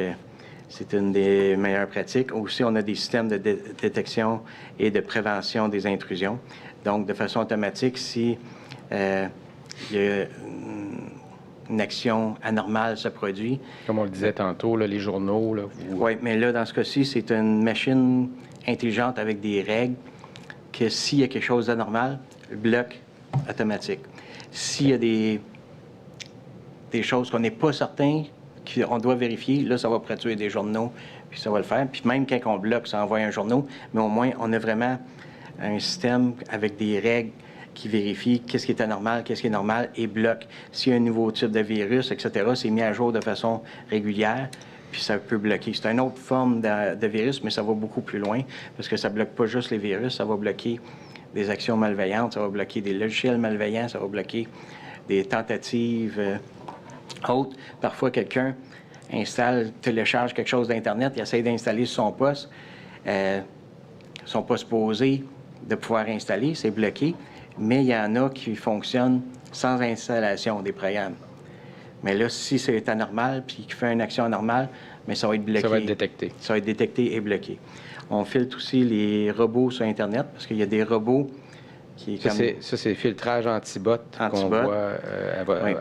c'est une des meilleures pratiques. Aussi, on a des systèmes de détection et de prévention des intrusions. Donc, de façon automatique, si il y a une action anormale se produit. Comme on le disait tantôt, là, les journaux. Oui, mais là, dans ce cas-ci, c'est une machine intelligente avec des règles que s'il y a quelque chose d'anormal, bloque automatique. S'il y a des choses qu'on n'est pas certain, qu'on doit vérifier, là, ça va produire des journaux, puis ça va le faire. Puis même quand on bloque, ça envoie un journal, mais au moins, on a vraiment un système avec des règles qui vérifie qu'est-ce qui est anormal, qu'est-ce qui est normal et bloque. S'il y a un nouveau type de virus, etc., c'est mis à jour de façon régulière, puis ça peut bloquer. C'est une autre forme de virus, mais ça va beaucoup plus loin, parce que ça ne bloque pas juste les virus, ça va bloquer des actions malveillantes, ça va bloquer des logiciels malveillants, ça va bloquer des tentatives autres. Parfois, quelqu'un télécharge quelque chose d'Internet, il essaie d'installer sur son poste, sont pas supposés de pouvoir installer, c'est bloqué. Mais il y en a qui fonctionnent sans installation des programmes. Mais là, si c'est anormal puis qu'il fait une action anormale, mais ça va être bloqué. Ça va être détecté. Ça va être détecté et bloqué. On filtre aussi les robots sur Internet parce qu'il y a des robots qui... Ça, c'est filtrage anti-bot qu'on voit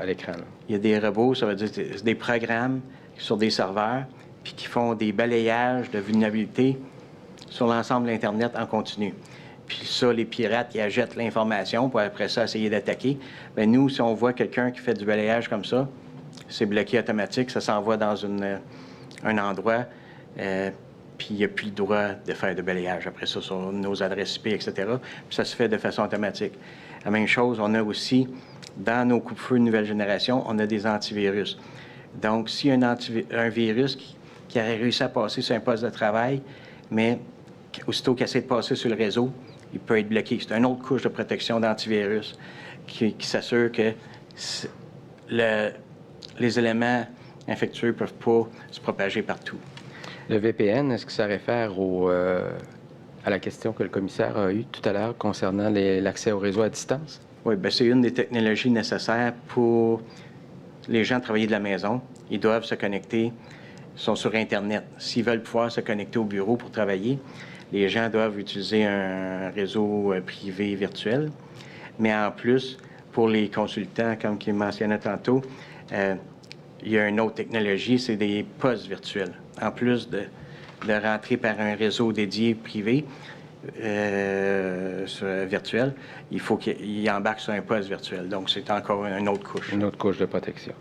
à l'écran. Il y a des robots, ça veut dire c'est des programmes sur des serveurs puis qui font des balayages de vulnérabilité sur l'ensemble de l'Internet en continu. Puis ça, les pirates, ils achètent l'information pour après ça essayer d'attaquer. Bien, nous, si on voit quelqu'un qui fait du balayage comme ça, c'est bloqué automatique, ça s'envoie dans un endroit, puis il n'y a plus le droit de faire de balayage après ça sur nos adresses IP, etc. Puis ça se fait de façon automatique. La même chose, on a aussi, dans nos coupe-feux de nouvelle génération, on a des antivirus. Donc, s'il y a un virus qui aurait réussi à passer sur un poste de travail, mais aussitôt qu'il essaie de passer sur le réseau, il peut être bloqué. C'est une autre couche de protection d'antivirus qui s'assure que les éléments infectieux ne peuvent pas se propager partout. Le VPN, est-ce que ça réfère à la question que le commissaire a eue tout à l'heure concernant l'accès au réseau à distance? Oui, bien, c'est une des technologies nécessaires pour les gens travailler de la maison. Ils doivent se connecter, ils sont sur Internet. S'ils veulent pouvoir se connecter au bureau pour travailler, les gens doivent utiliser un réseau privé virtuel. Mais en plus, pour les consultants, comme il mentionnait tantôt, il y a une autre technologie, c'est des postes virtuels. En plus de rentrer par un réseau dédié privé virtuel, il faut qu'il embarque sur un poste virtuel. Donc, c'est encore une autre couche. Une autre couche de protection.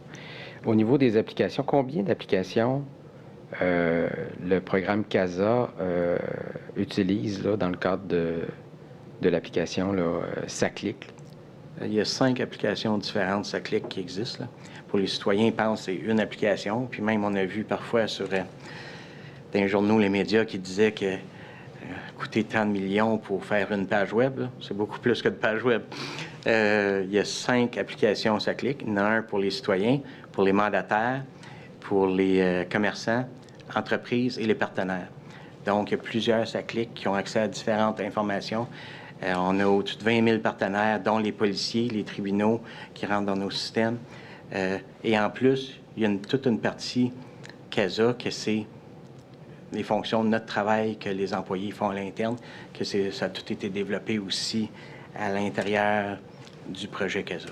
Au niveau des applications, combien d'applications le programme CASA utilise là, dans le cadre de l'application SACLIC? Il y a 5 applications différentes SACLIC qui existent. Là. Pour les citoyens, ils pensent que c'est une application. Puis même, on a vu parfois sur dans les journaux, les médias qui disaient que coûter tant de millions pour faire une page web, c'est beaucoup plus que de page web. Il y a 5 applications SACLIC. Il y en a un pour les citoyens, pour les mandataires, pour les commerçants, entreprises et les partenaires. Donc, il y a plusieurs SACLIC qui ont accès à différentes informations. On a au-dessus de 20 000 partenaires, dont les policiers, les tribunaux qui rentrent dans nos systèmes. Et en plus, il y a toute une partie CASA que c'est les fonctions de notre travail que les employés font à l'interne, que ça a tout été développé aussi à l'intérieur du projet CASA.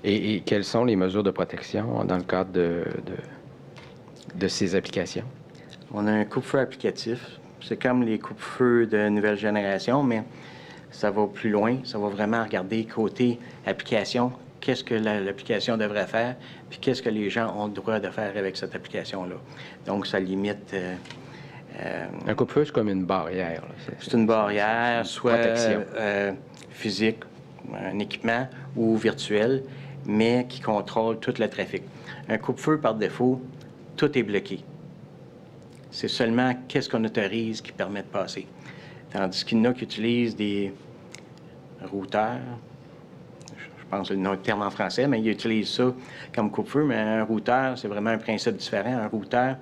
Et quelles sont les mesures de protection dans le cadre de ces applications? On a un coupe-feu applicatif. C'est comme les coupe-feux de nouvelle génération, mais ça va plus loin. Ça va vraiment regarder côté application, qu'est-ce que l'application devrait faire, puis qu'est-ce que les gens ont le droit de faire avec cette application-là. Donc, ça limite... un coupe-feu, c'est comme une barrière. C'est une barrière, soit physique, un équipement, ou virtuel, mais qui contrôle tout le trafic. Un coupe-feu, par défaut, tout est bloqué. C'est seulement qu'est-ce qu'on autorise qui permet de passer. Tandis qu'il y en a qui utilisent des routeurs, je pense que c'est le terme en français, mais ils utilisent ça comme coupe-feu, mais un routeur, c'est vraiment un principe différent. Un routeur,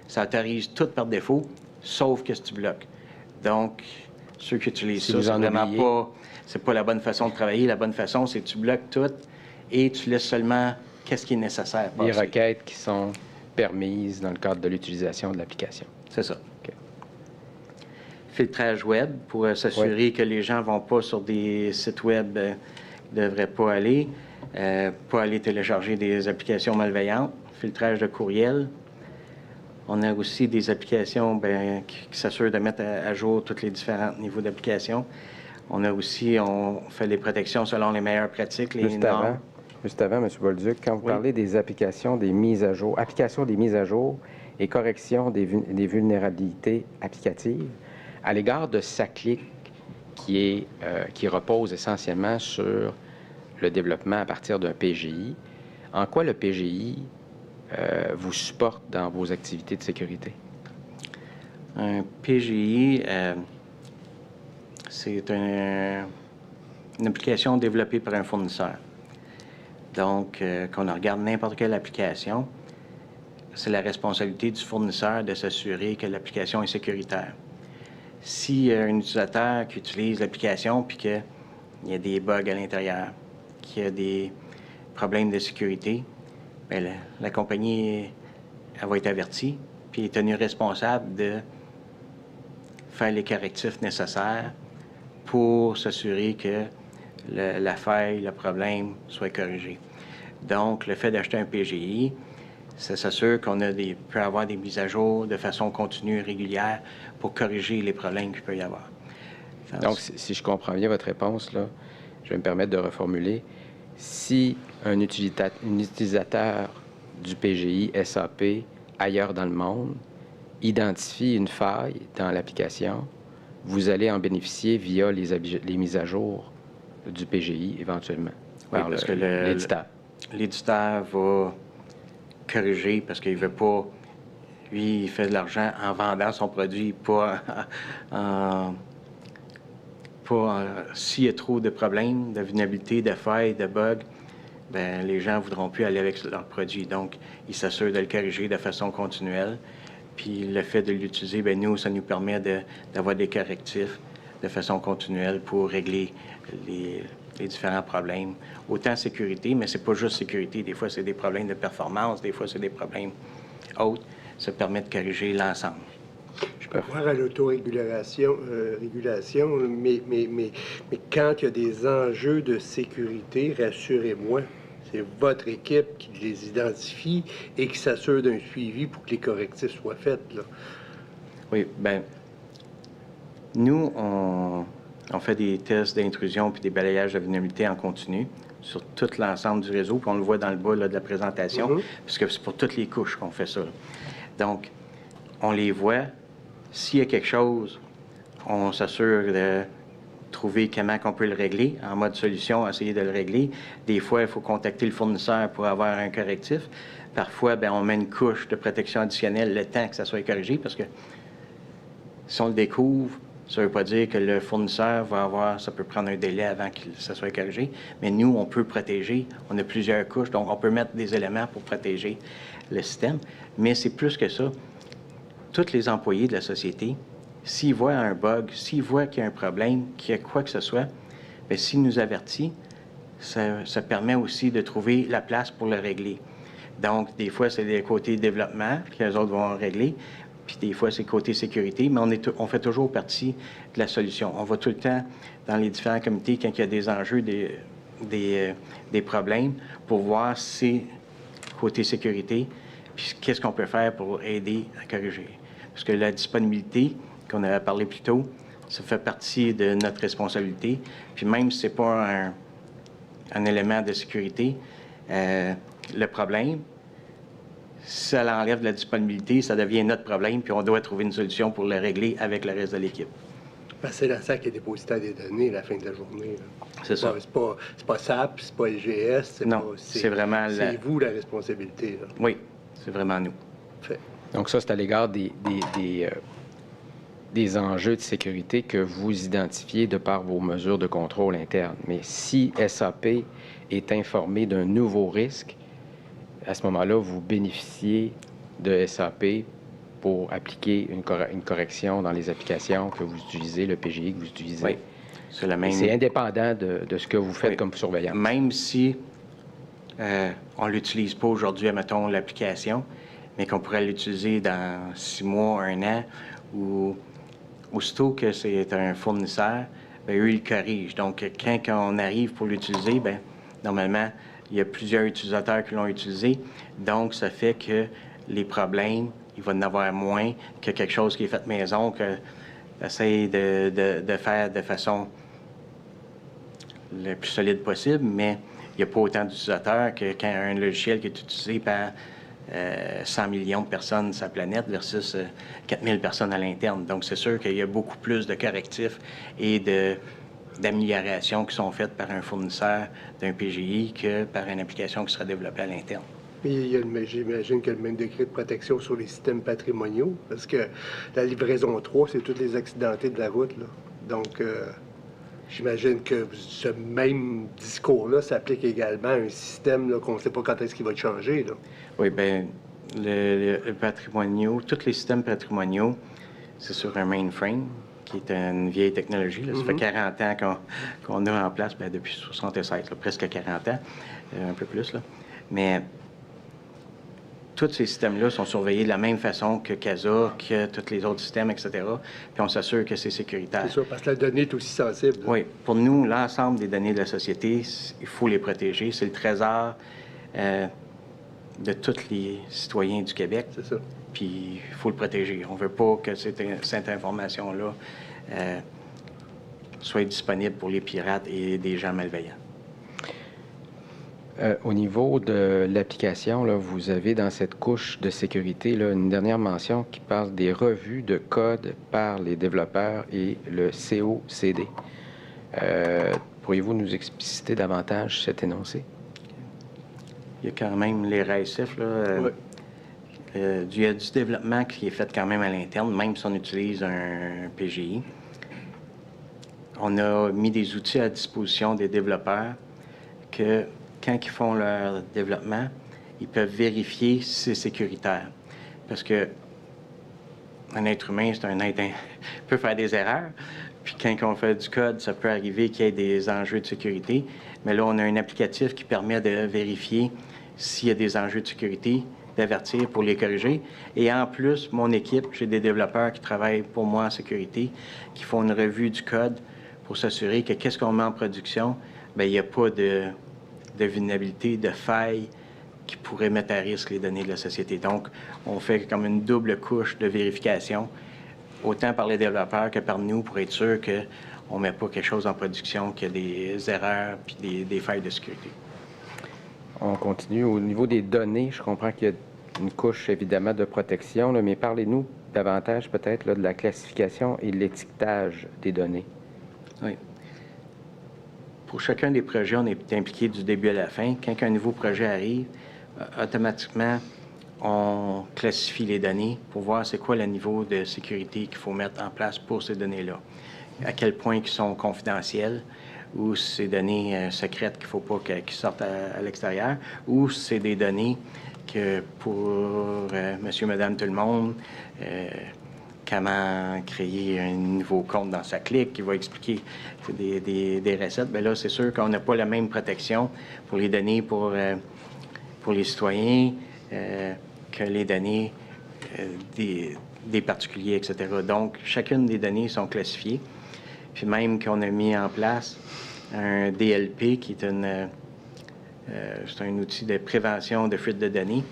ça autorise tout par défaut, sauf que tu bloques. Donc, ceux qui utilisent ça, c'est vraiment pas... C'est pas la bonne façon de travailler. La bonne façon, c'est que tu bloques tout et tu laisses seulement qu'est-ce qui est nécessaire passer. Les requêtes qui sont permises dans le cadre de l'utilisation de l'application. C'est ça. Okay. Filtrage web pour s'assurer que les gens ne vont pas sur des sites web ne devraient pas aller télécharger des applications malveillantes. Filtrage de courriel. On a aussi des applications qui s'assurent de mettre à jour tous les différents niveaux d'application. On a aussi, on fait des protections selon les meilleures pratiques, les normes. Juste avant, M. Bolduc, quand vous parlez des applications des mises à jour, et correction des vulnérabilités applicatives, à l'égard de SACLIC, qui repose essentiellement sur le développement à partir d'un PGI, en quoi le PGI vous supporte dans vos activités de sécurité? Un PGI, c'est une application développée par un fournisseur. Donc, quand on regarde n'importe quelle application, c'est la responsabilité du fournisseur de s'assurer que l'application est sécuritaire. S'il y a un utilisateur qui utilise l'application puis qu'il y a des bugs à l'intérieur, qu'il y a des problèmes de sécurité, bien, la compagnie elle va être avertie puis est tenue responsable de faire les correctifs nécessaires pour s'assurer que la faille, le problème soit corrigé. Donc, le fait d'acheter un PGI, ça s'assure qu'on peut avoir des mises à jour de façon continue et régulière pour corriger les problèmes qu'il peut y avoir. Donc, si je comprends bien votre réponse, là, je vais me permettre de reformuler. Si un utilisateur du PGI SAP ailleurs dans le monde identifie une faille dans l'application, vous allez en bénéficier via les mises à jour du PGI éventuellement. Oui, parce que l'éditeur va corriger parce qu'il ne veut pas... Lui, il fait de l'argent en vendant son produit, pas s'il y a trop de problèmes, de vulnérabilité, de failles, de bugs, bien, les gens ne voudront plus aller avec leur produit. Donc, il s'assure de le corriger de façon continuelle. Puis le fait de l'utiliser, bien, nous, ça nous permet d'avoir des correctifs de façon continuelle pour régler les différents problèmes. Autant sécurité, mais c'est pas juste sécurité. Des fois, c'est des problèmes de performance, des fois, c'est des problèmes autres. Ça permet de corriger l'ensemble. Je peux voir à l'autorégulation, mais quand il y a des enjeux de sécurité, rassurez-moi, c'est votre équipe qui les identifie et qui s'assure d'un suivi pour que les correctifs soient faits, là. Oui, bien, nous, on fait des tests d'intrusion puis des balayages de vulnérabilité en continu sur tout l'ensemble du réseau, puis on le voit dans le bas là, de la présentation, puisque c'est pour toutes les couches qu'on fait ça. Là. Donc, on les voit. S'il y a quelque chose, on s'assure de trouver comment on peut le régler, en mode solution, essayer de le régler. Des fois, il faut contacter le fournisseur pour avoir un correctif. Parfois, bien, on met une couche de protection additionnelle le temps que ça soit corrigé, parce que si on le découvre, ça ne veut pas dire que le fournisseur va avoir, ça peut prendre un délai avant que ça soit corrigé, mais nous, on peut protéger, on a plusieurs couches, donc on peut mettre des éléments pour protéger le système, mais c'est plus que ça. Tous les employés de la société, s'ils voient un bug, s'ils voient qu'il y a un problème, qu'il y a quoi que ce soit, bien, s'ils nous avertissent, ça permet aussi de trouver la place pour le régler. Donc, des fois, c'est les côtés développement que les autres vont régler, puis des fois, c'est côté sécurité, mais on fait toujours partie de la solution. On va tout le temps dans les différents comités quand il y a des enjeux, des problèmes, pour voir si c'est côté sécurité, puis qu'est-ce qu'on peut faire pour aider à corriger. Parce que la disponibilité, qu'on avait parlé plus tôt, ça fait partie de notre responsabilité. Puis même si ce n'est pas un élément de sécurité, le problème, si ça enlève de la disponibilité, ça devient notre problème, puis on doit trouver une solution pour le régler avec le reste de l'équipe. C'est la SAC qui est dépositaire des données à la fin de la journée. C'est ça. C'est pas SAP, c'est pas LGS. Non, c'est vraiment c'est vous la responsabilité. Là. Oui, c'est vraiment nous. Fait. Donc ça, c'est à l'égard des enjeux de sécurité que vous identifiez de par vos mesures de contrôle interne. Mais si SAP est informé d'un nouveau risque, à ce moment-là, vous bénéficiez de SAP pour appliquer une correction dans les applications que vous utilisez, le PGI que vous utilisez. Oui, c'est la même. C'est indépendant de ce que vous faites comme surveillance. Même si on ne l'utilise pas aujourd'hui, admettons, l'application, mais qu'on pourrait l'utiliser dans 6 mois, 1 an, ou aussitôt que c'est un fournisseur, bien, eux, ils corrigent. Donc, quand on arrive pour l'utiliser, bien, normalement, il y a plusieurs utilisateurs qui l'ont utilisé. Donc, ça fait que les problèmes, il va en avoir moins que quelque chose qui est fait maison, que essaye de faire de façon le plus solide possible, mais il n'y a pas autant d'utilisateurs que quand un logiciel qui est utilisé par 100 millions de personnes sur la planète versus 4000 personnes à l'interne. Donc, c'est sûr qu'il y a beaucoup plus de correctifs et d'améliorations qui sont faites par un fournisseur d'un PGI que par une application qui sera développée à l'interne. Mais j'imagine qu'il y a le même degré de protection sur les systèmes patrimoniaux, parce que la livraison 3, c'est tous les accidentés de la route. Là. Donc, j'imagine que ce même discours-là s'applique également à un système qu'on ne sait pas quand est-ce qu'il va changer. Là. Oui, bien, le patrimoniaux, tous les systèmes patrimoniaux, c'est sur un mainframe, qui est une vieille technologie. Là. Ça fait 40 ans qu'on a en place, bien, depuis 1976, presque 40 ans, un peu plus. Là. Mais tous ces systèmes-là sont surveillés de la même façon que CASA, que tous les autres systèmes, etc. Puis on s'assure que c'est sécuritaire. C'est ça, parce que la donnée est aussi sensible. Là. Oui. Pour nous, l'ensemble des données de la société, il faut les protéger. C'est le trésor de tous les citoyens du Québec. C'est ça. Puis il faut le protéger. On ne veut pas que cette information-là soit disponible pour les pirates et des gens malveillants. Au niveau de l'application, là, vous avez dans cette couche de sécurité là, une dernière mention qui parle des revues de code par les développeurs et le COCD. Pourriez-vous nous expliciter davantage cet énoncé? Il y a quand même les RACF, là. Oui. Il y a du développement qui est fait quand même à l'interne, même si on utilise un PGI. On a mis des outils à disposition des développeurs que, quand ils font leur développement, ils peuvent vérifier si c'est sécuritaire. Parce que un être humain, c'est un être peut faire des erreurs. Puis quand on fait du code, ça peut arriver qu'il y ait des enjeux de sécurité. Mais là, on a un applicatif qui permet de vérifier s'il y a des enjeux de sécurité, d'avertir pour les corriger. Et en plus, mon équipe, j'ai des développeurs qui travaillent pour moi en sécurité, qui font une revue du code pour s'assurer que qu'est-ce qu'on met en production, bien, il n'y a pas de vulnérabilité, de faille qui pourrait mettre à risque les données de la société. Donc, on fait comme une double couche de vérification, autant par les développeurs que par nous, pour être sûr qu'on ne met pas quelque chose en production, qu'il y a des erreurs puis des failles de sécurité. On continue. Au niveau des données, je comprends qu'il y a une couche, évidemment, de protection, là, mais parlez-nous davantage peut-être là, de la classification et de l'étiquetage des données? Oui. Pour chacun des projets, on est impliqué du début à la fin. Quand un nouveau projet arrive, automatiquement, on classifie les données pour voir c'est quoi le niveau de sécurité qu'il faut mettre en place pour ces données-là. À quel point ils sont confidentiels, ou c'est des données secrètes qu'il ne faut pas qu'ils sortent à l'extérieur, ou c'est des données que pour monsieur, madame, tout le monde, comment créer un nouveau compte dans sa clique, qui va expliquer des recettes. Bien là, c'est sûr qu'on n'a pas la même protection pour les données pour les citoyens que les données des particuliers, etc. Donc, chacune des données sont classifiées. Puis même qu'on a mis en place un DLP, qui est c'est un outil de prévention de fuite de données,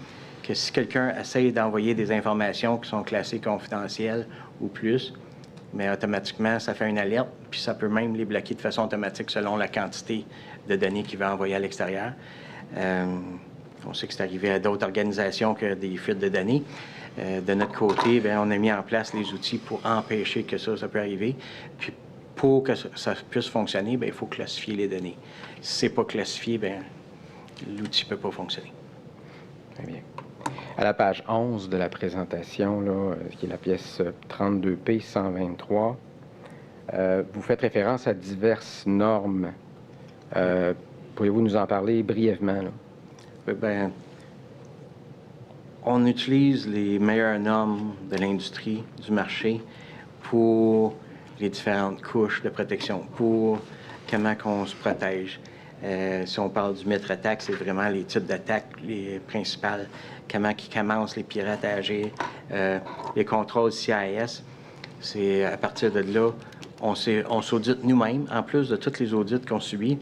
que si quelqu'un essaye d'envoyer des informations qui sont classées confidentielles ou plus, mais automatiquement, ça fait une alerte, puis ça peut même les bloquer de façon automatique selon la quantité de données qu'il va envoyer à l'extérieur. On sait que c'est arrivé à d'autres organisations que des fuites de données. De notre côté, bien, on a mis en place les outils pour empêcher que ça peut arriver. Puis pour que ça puisse fonctionner, bien, il faut classifier les données. Si ce n'est pas classifié, bien, l'outil ne peut pas fonctionner. Très bien. À la page 11 de la présentation, là, qui est la pièce 32P 123, vous faites référence à diverses normes. Pourriez-vous nous en parler brièvement, là? Oui, bien, on utilise les meilleures normes de l'industrie, du marché, pour les différentes couches de protection, pour comment on se protège. Si on parle du mythe attaque, c'est vraiment les types d'attaques les principales, comment ils commencent les pirates à agir. Les contrôles CIS, c'est à partir de là, on s'audite nous-mêmes, en plus de tous les audits qu'on subit.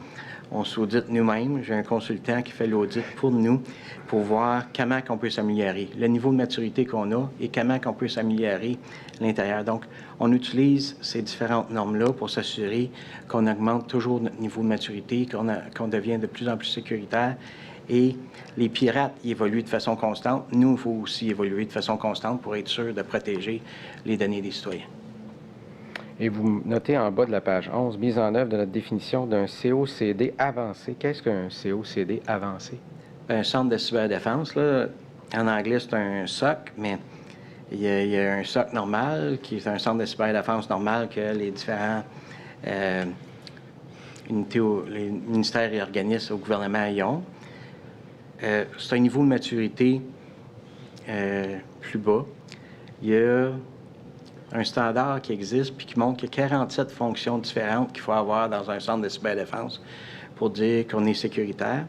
On s'audite nous-mêmes. J'ai un consultant qui fait l'audit pour nous, pour voir comment on peut s'améliorer, le niveau de maturité qu'on a et comment on peut s'améliorer à l'intérieur. Donc, on utilise ces différentes normes-là pour s'assurer qu'on augmente toujours notre niveau de maturité, qu'on devient de plus en plus sécuritaire. Et les pirates, ils évoluent de façon constante. Nous, il faut aussi évoluer de façon constante pour être sûr de protéger les données des citoyens. Et vous notez en bas de la page 11, mise en œuvre de notre définition d'un COCD avancé. Qu'est-ce qu'un COCD avancé? Un centre de cyberdéfense, là, en anglais, c'est un SOC, mais il y a un SOC normal, qui est un centre de cyberdéfense normal que les différents unités, les ministères et organismes au gouvernement y ont. C'est un niveau de maturité plus bas. Il y a un standard qui existe puis qui montre qu'il y a 47 fonctions différentes qu'il faut avoir dans un centre de cyberdéfense pour dire qu'on est sécuritaire.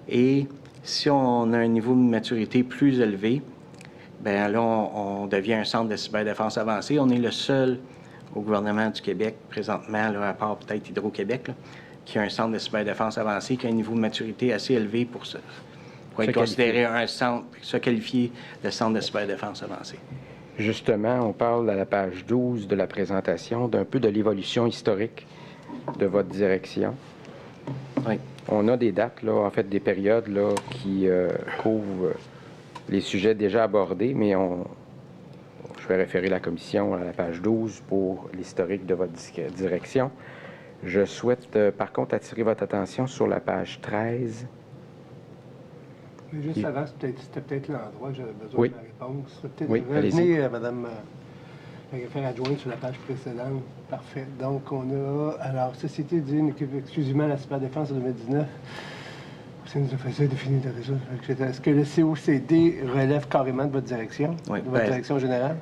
Et si on a un niveau de maturité plus élevé, bien là, on devient un centre de cyberdéfense avancé. On est le seul au gouvernement du Québec, présentement, là, à part peut-être Hydro-Québec, là, qui a un centre de cyberdéfense avancé, qui a un niveau de maturité assez élevé pour être considéré un centre, se qualifier de centre de cyberdéfense avancé. Justement, on parle à la page 12 de la présentation d'un peu de l'évolution historique de votre direction. Oui. On a des dates, là, en fait, des périodes là, qui couvrent les sujets déjà abordés, mais je vais référer la commission à la page 12 pour l'historique de votre direction. Je souhaite, par contre, attirer votre attention sur la page 13. Mais juste avant, c'était peut-être l'endroit que j'avais besoin Oui. de la réponse. Oui, revenez, Madame la référente adjointe, sur la page précédente. Parfait. Donc, on a, alors, Société d'une exclusivement à la cyberdéfense en 2019. Ça nous a fait définir de réseau, etc. Est-ce que le COCD relève carrément de votre direction? Oui. De votre direction générale?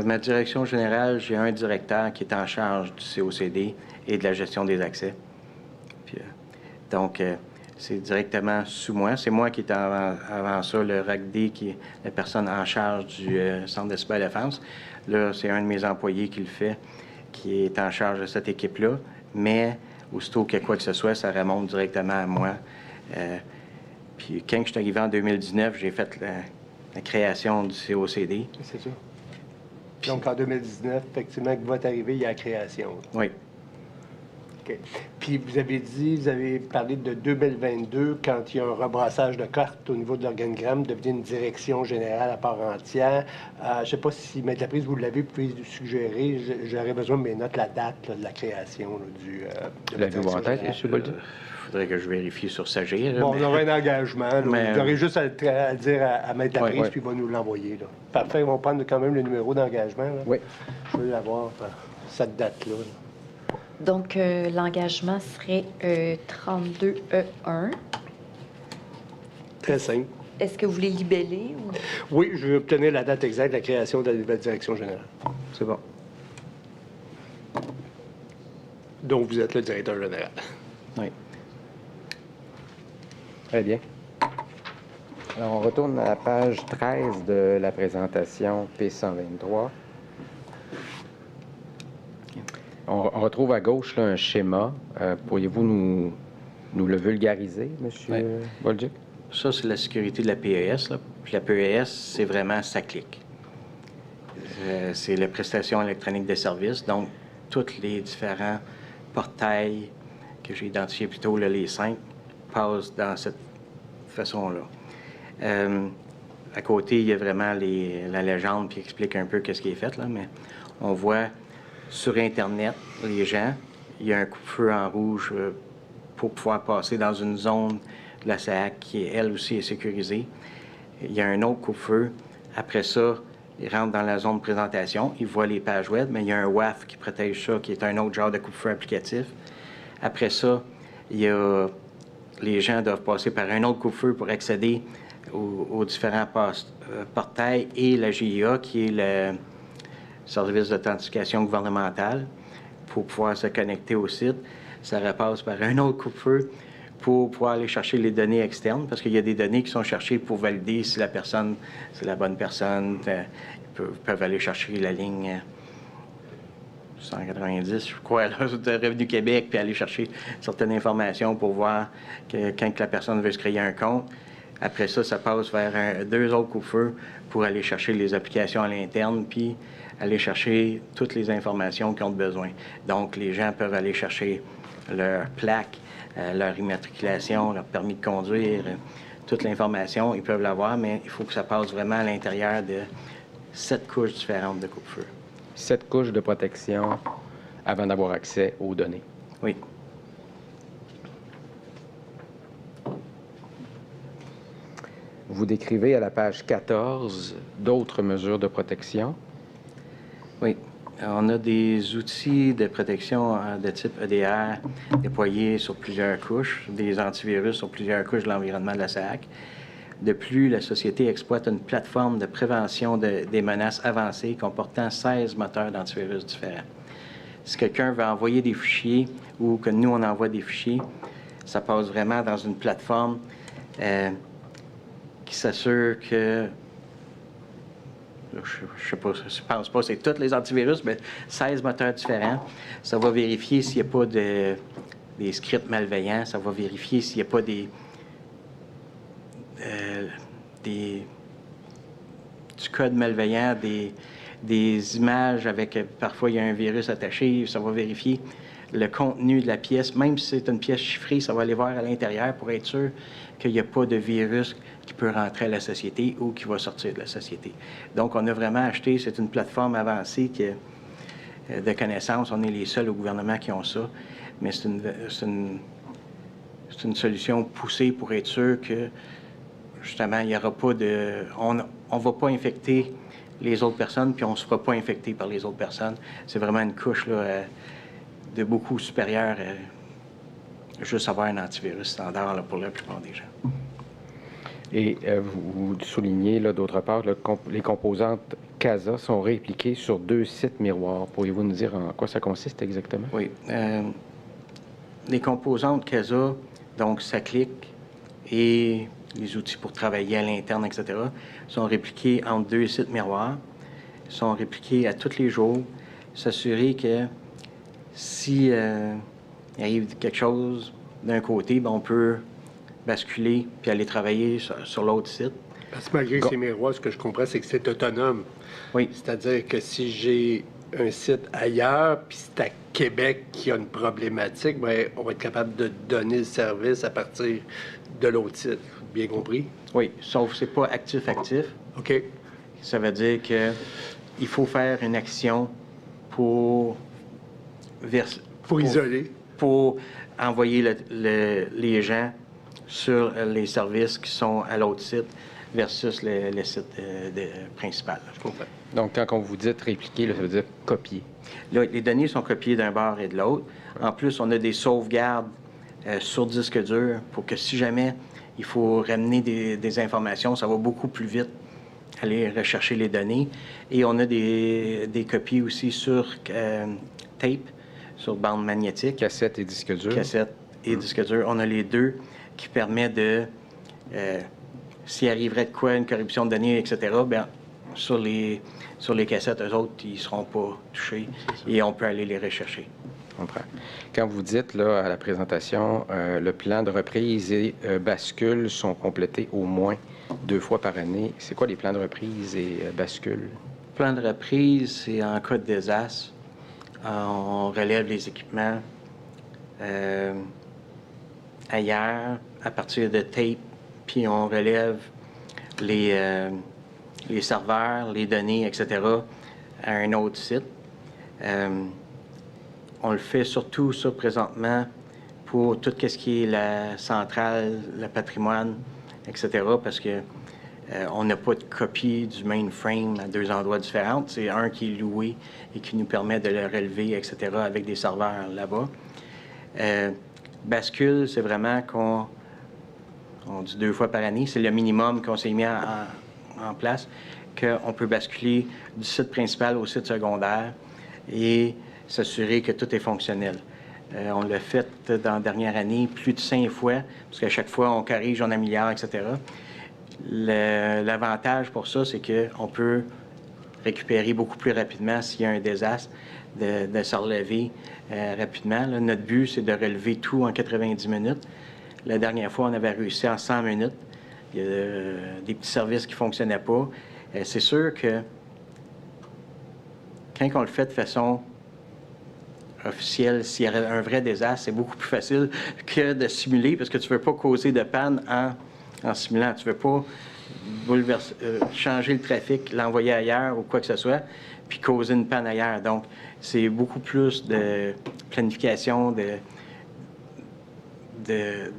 Ma direction générale, j'ai un directeur qui est en charge du COCD et de la gestion des accès. Puis, donc, c'est directement sous moi. C'est moi qui étais avant ça, le RACD, qui est la personne en charge du centre de cyberdéfense. Là, c'est un de mes employés qui le fait, qui est en charge de cette équipe-là. Mais aussitôt qu'il y a quoi que ce soit, ça remonte directement à moi. Puis quand je suis arrivé en 2019, j'ai fait la création du COCD. C'est ça. Donc, en 2019, effectivement, avec votre arrivée, il y a la création. Oui. OK. Puis, Puis vous avez parlé de 2022, quand il y a un rebrassage de cartes au niveau de l'organigramme, devenir une direction générale à part entière. Je ne sais pas si, Maître Laprise, vous l'avez, vous pouvez suggérer, j'aurais besoin de mes notes, la date là, de la création là, de la L'avez-vous en tête, M. Bolduc? Il faudrait que je vérifie sur Sagir. Bon, on aura un engagement. Là, Mais, vous aurez juste à le dire à Maître Laprise, ouais. puis il va nous l'envoyer. Là. Parfait, ils vont prendre quand même le numéro d'engagement. Là. Oui. Je veux l'avoir, cette date-là. Là. Donc, l'engagement serait 32E1. Très simple. Est-ce que vous voulez libeller ou... Oui, je vais obtenir la date exacte de la création de la nouvelle direction générale. C'est bon. Donc, vous êtes le directeur général. Oui. Très bien. Alors, on retourne à la page 13 de la présentation P123. On retrouve à gauche là, un schéma. Pourriez-vous nous le vulgariser, M. Oui. Bolduc? Ça, c'est la sécurité de la PES. Là. Puis la PES, c'est vraiment SACLIC. C'est la prestation électronique de services. Donc, tous les différents portails que j'ai identifiés plus tôt, là, les 5, passent dans cette façon-là. À côté, il y a vraiment la légende qui explique un peu ce qui est fait, là, mais on voit sur Internet, les gens, il y a un coupe-feu en rouge pour pouvoir passer dans une zone de la SAC qui, elle aussi, est sécurisée. Il y a un autre coupe-feu. Après ça, ils rentrent dans la zone de présentation, ils voient les pages web, mais il y a un WAF qui protège ça, qui est un autre genre de coupe-feu applicatif. Après ça, les gens doivent passer par un autre coupe-feu pour accéder aux différents portails et la GIA, qui est le service d'authentification gouvernementale, pour pouvoir se connecter au site. Ça repasse par un autre coupe-feu pour pouvoir aller chercher les données externes, parce qu'il y a des données qui sont cherchées pour valider si la personne, c'est la bonne personne. Ils peuvent aller chercher la ligne 190, je crois, là, de Revenu Québec, puis aller chercher certaines informations pour voir que quand la personne veut se créer un compte. Après ça, ça passe vers deux autres coups-feu pour aller chercher les applications à l'interne, puis aller chercher toutes les informations qu'ils ont besoin. Donc, les gens peuvent aller chercher leur plaque, leur immatriculation, leur permis de conduire, toute l'information, ils peuvent l'avoir, mais il faut que ça passe vraiment à l'intérieur de 7 couches différentes de coupe-feu. 7 couches de protection avant d'avoir accès aux données. Oui. Vous décrivez à la page 14 d'autres mesures de protection. Oui. On a des outils de protection de type EDR déployés sur plusieurs couches, des antivirus sur plusieurs couches de l'environnement de la SAC. De plus, la société exploite une plateforme de prévention des menaces avancées comportant 16 moteurs d'antivirus différents. Si quelqu'un veut envoyer des fichiers ou que nous, on envoie des fichiers, ça passe vraiment dans une plateforme qui s'assure que, je pense pas, c'est tous les antivirus, mais 16 moteurs différents. Ça va vérifier s'il n'y a pas des scripts malveillants, ça va vérifier s'il n'y a pas du code malveillant, des images avec, parfois il y a un virus attaché, ça va vérifier le contenu de la pièce, même si c'est une pièce chiffrée, ça va aller voir à l'intérieur pour être sûr qu'il n'y a pas de virus qui peut rentrer à la société ou qui va sortir de la société. Donc, on a vraiment acheté, c'est une plateforme avancée de connaissances, on est les seuls au gouvernement qui ont ça, mais c'est une solution poussée pour être sûr que, justement, il n'y aura pas de... On ne va pas infecter les autres personnes, puis on ne se fera pas infecter par les autres personnes. C'est vraiment une couche là, de beaucoup supérieure juste avoir un antivirus standard là, pour la plupart des gens. Et vous soulignez, là, d'autre part, là, les composantes CASA sont répliquées sur 2 sites miroirs. Pourriez-vous nous dire en quoi ça consiste exactement? Oui. Les composantes CASA, donc SACLIC et les outils pour travailler à l'interne, etc., sont répliqués entre 2 sites miroirs, sont répliqués à tous les jours, s'assurer que si il arrive quelque chose d'un côté, ben, on peut basculer puis aller travailler sur l'autre site. Parce que malgré ces miroirs, ce que je comprends, c'est que c'est autonome. Oui. C'est-à-dire que si j'ai un site ailleurs, puis c'est à Québec qu'il y a une problématique, bien, on va être capable de donner le service à partir de l'autre site. Bien compris? Oui, sauf que c'est pas actif-actif. OK. Ça veut dire que il faut faire une action pour Isoler. pour envoyer les gens sur les services qui sont à l'autre site versus le site principal. Je comprends. Donc, quand on vous dit répliquer, là, ça veut dire copier. Là, les données sont copiées d'un bord et de l'autre. En plus, on a des sauvegardes sur disque dur pour que si jamais il faut ramener des informations, ça va beaucoup plus vite aller rechercher les données. Et on a des copies aussi sur tape, sur bande magnétique. Cassette et disque dur. Cassette et disque dur. On a les deux qui permettent de, s'il arriverait de quoi, une corruption de données, etc., bien, sur les cassettes, eux autres, ils ne seront pas touchés et on peut aller les rechercher. Je comprends. Quand vous dites là, à la présentation, le plan de reprise et bascule sont complétés au moins 2 fois par année, c'est quoi les plans de reprise et bascule? Le plan de reprise, c'est en cas de désastre. On relève les équipements ailleurs à partir de tape, puis on relève les serveurs, les données, etc., à un autre site. On le fait surtout, ça, présentement, pour tout ce qui est la centrale, le patrimoine, etc., parce que on n'a pas de copie du mainframe à 2 endroits différents. C'est un qui est loué et qui nous permet de le relever, etc., avec des serveurs là-bas. Bascule, c'est vraiment on dit 2 fois par année, c'est le minimum qu'on s'est mis en place, qu'on peut basculer du site principal au site secondaire et s'assurer que tout est fonctionnel. On l'a fait dans la dernière année plus de 5 fois, parce qu'à chaque fois, on corrige, on améliore, etc. L'avantage pour ça, c'est qu'on peut récupérer beaucoup plus rapidement s'il y a un désastre, de se relever rapidement. Là, notre but, c'est de relever tout en 90 minutes. La dernière fois, on avait réussi en 100 minutes. Il y a des petits services qui ne fonctionnaient pas. C'est sûr que quand on le fait de façon officielle, s'il y avait un vrai désastre, c'est beaucoup plus facile que de simuler parce que tu ne veux pas causer de panne en simulant. Tu ne veux pas changer le trafic, l'envoyer ailleurs ou quoi que ce soit, puis causer une panne ailleurs. Donc, c'est beaucoup plus de planification, de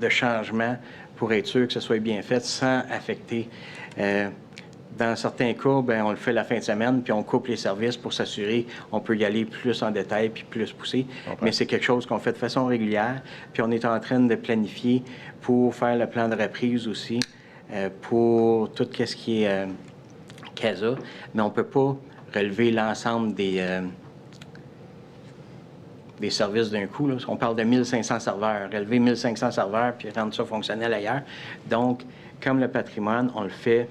changement pour être sûr que ce soit bien fait sans affecter. Dans certains cas, bien, on le fait la fin de semaine, puis on coupe les services pour s'assurer on peut y aller plus en détail puis plus pousser. Okay. Mais c'est quelque chose qu'on fait de façon régulière, puis on est en train de planifier pour faire le plan de reprise aussi, pour tout ce qui est CASA, mais on ne peut pas relever l'ensemble des services d'un coup. Là. On parle de 1500 serveurs, relever 1500 serveurs puis rendre ça fonctionnel ailleurs. Donc, comme le patrimoine, on le fait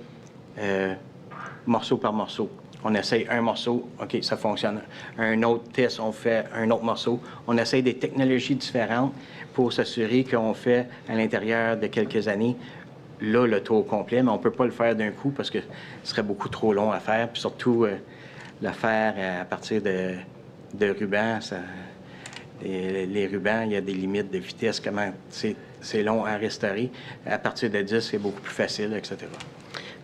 morceau par morceau. On essaye un morceau, OK, ça fonctionne. Un autre test, on fait un autre morceau. On essaye des technologies différentes pour s'assurer qu'on fait à l'intérieur de quelques années là le tour complet, mais on ne peut pas le faire d'un coup parce que ce serait beaucoup trop long à faire. Puis surtout, le faire à partir de rubans, les rubans, il y a des limites de vitesse, comment c'est long à restaurer. À partir de 10, c'est beaucoup plus facile, etc.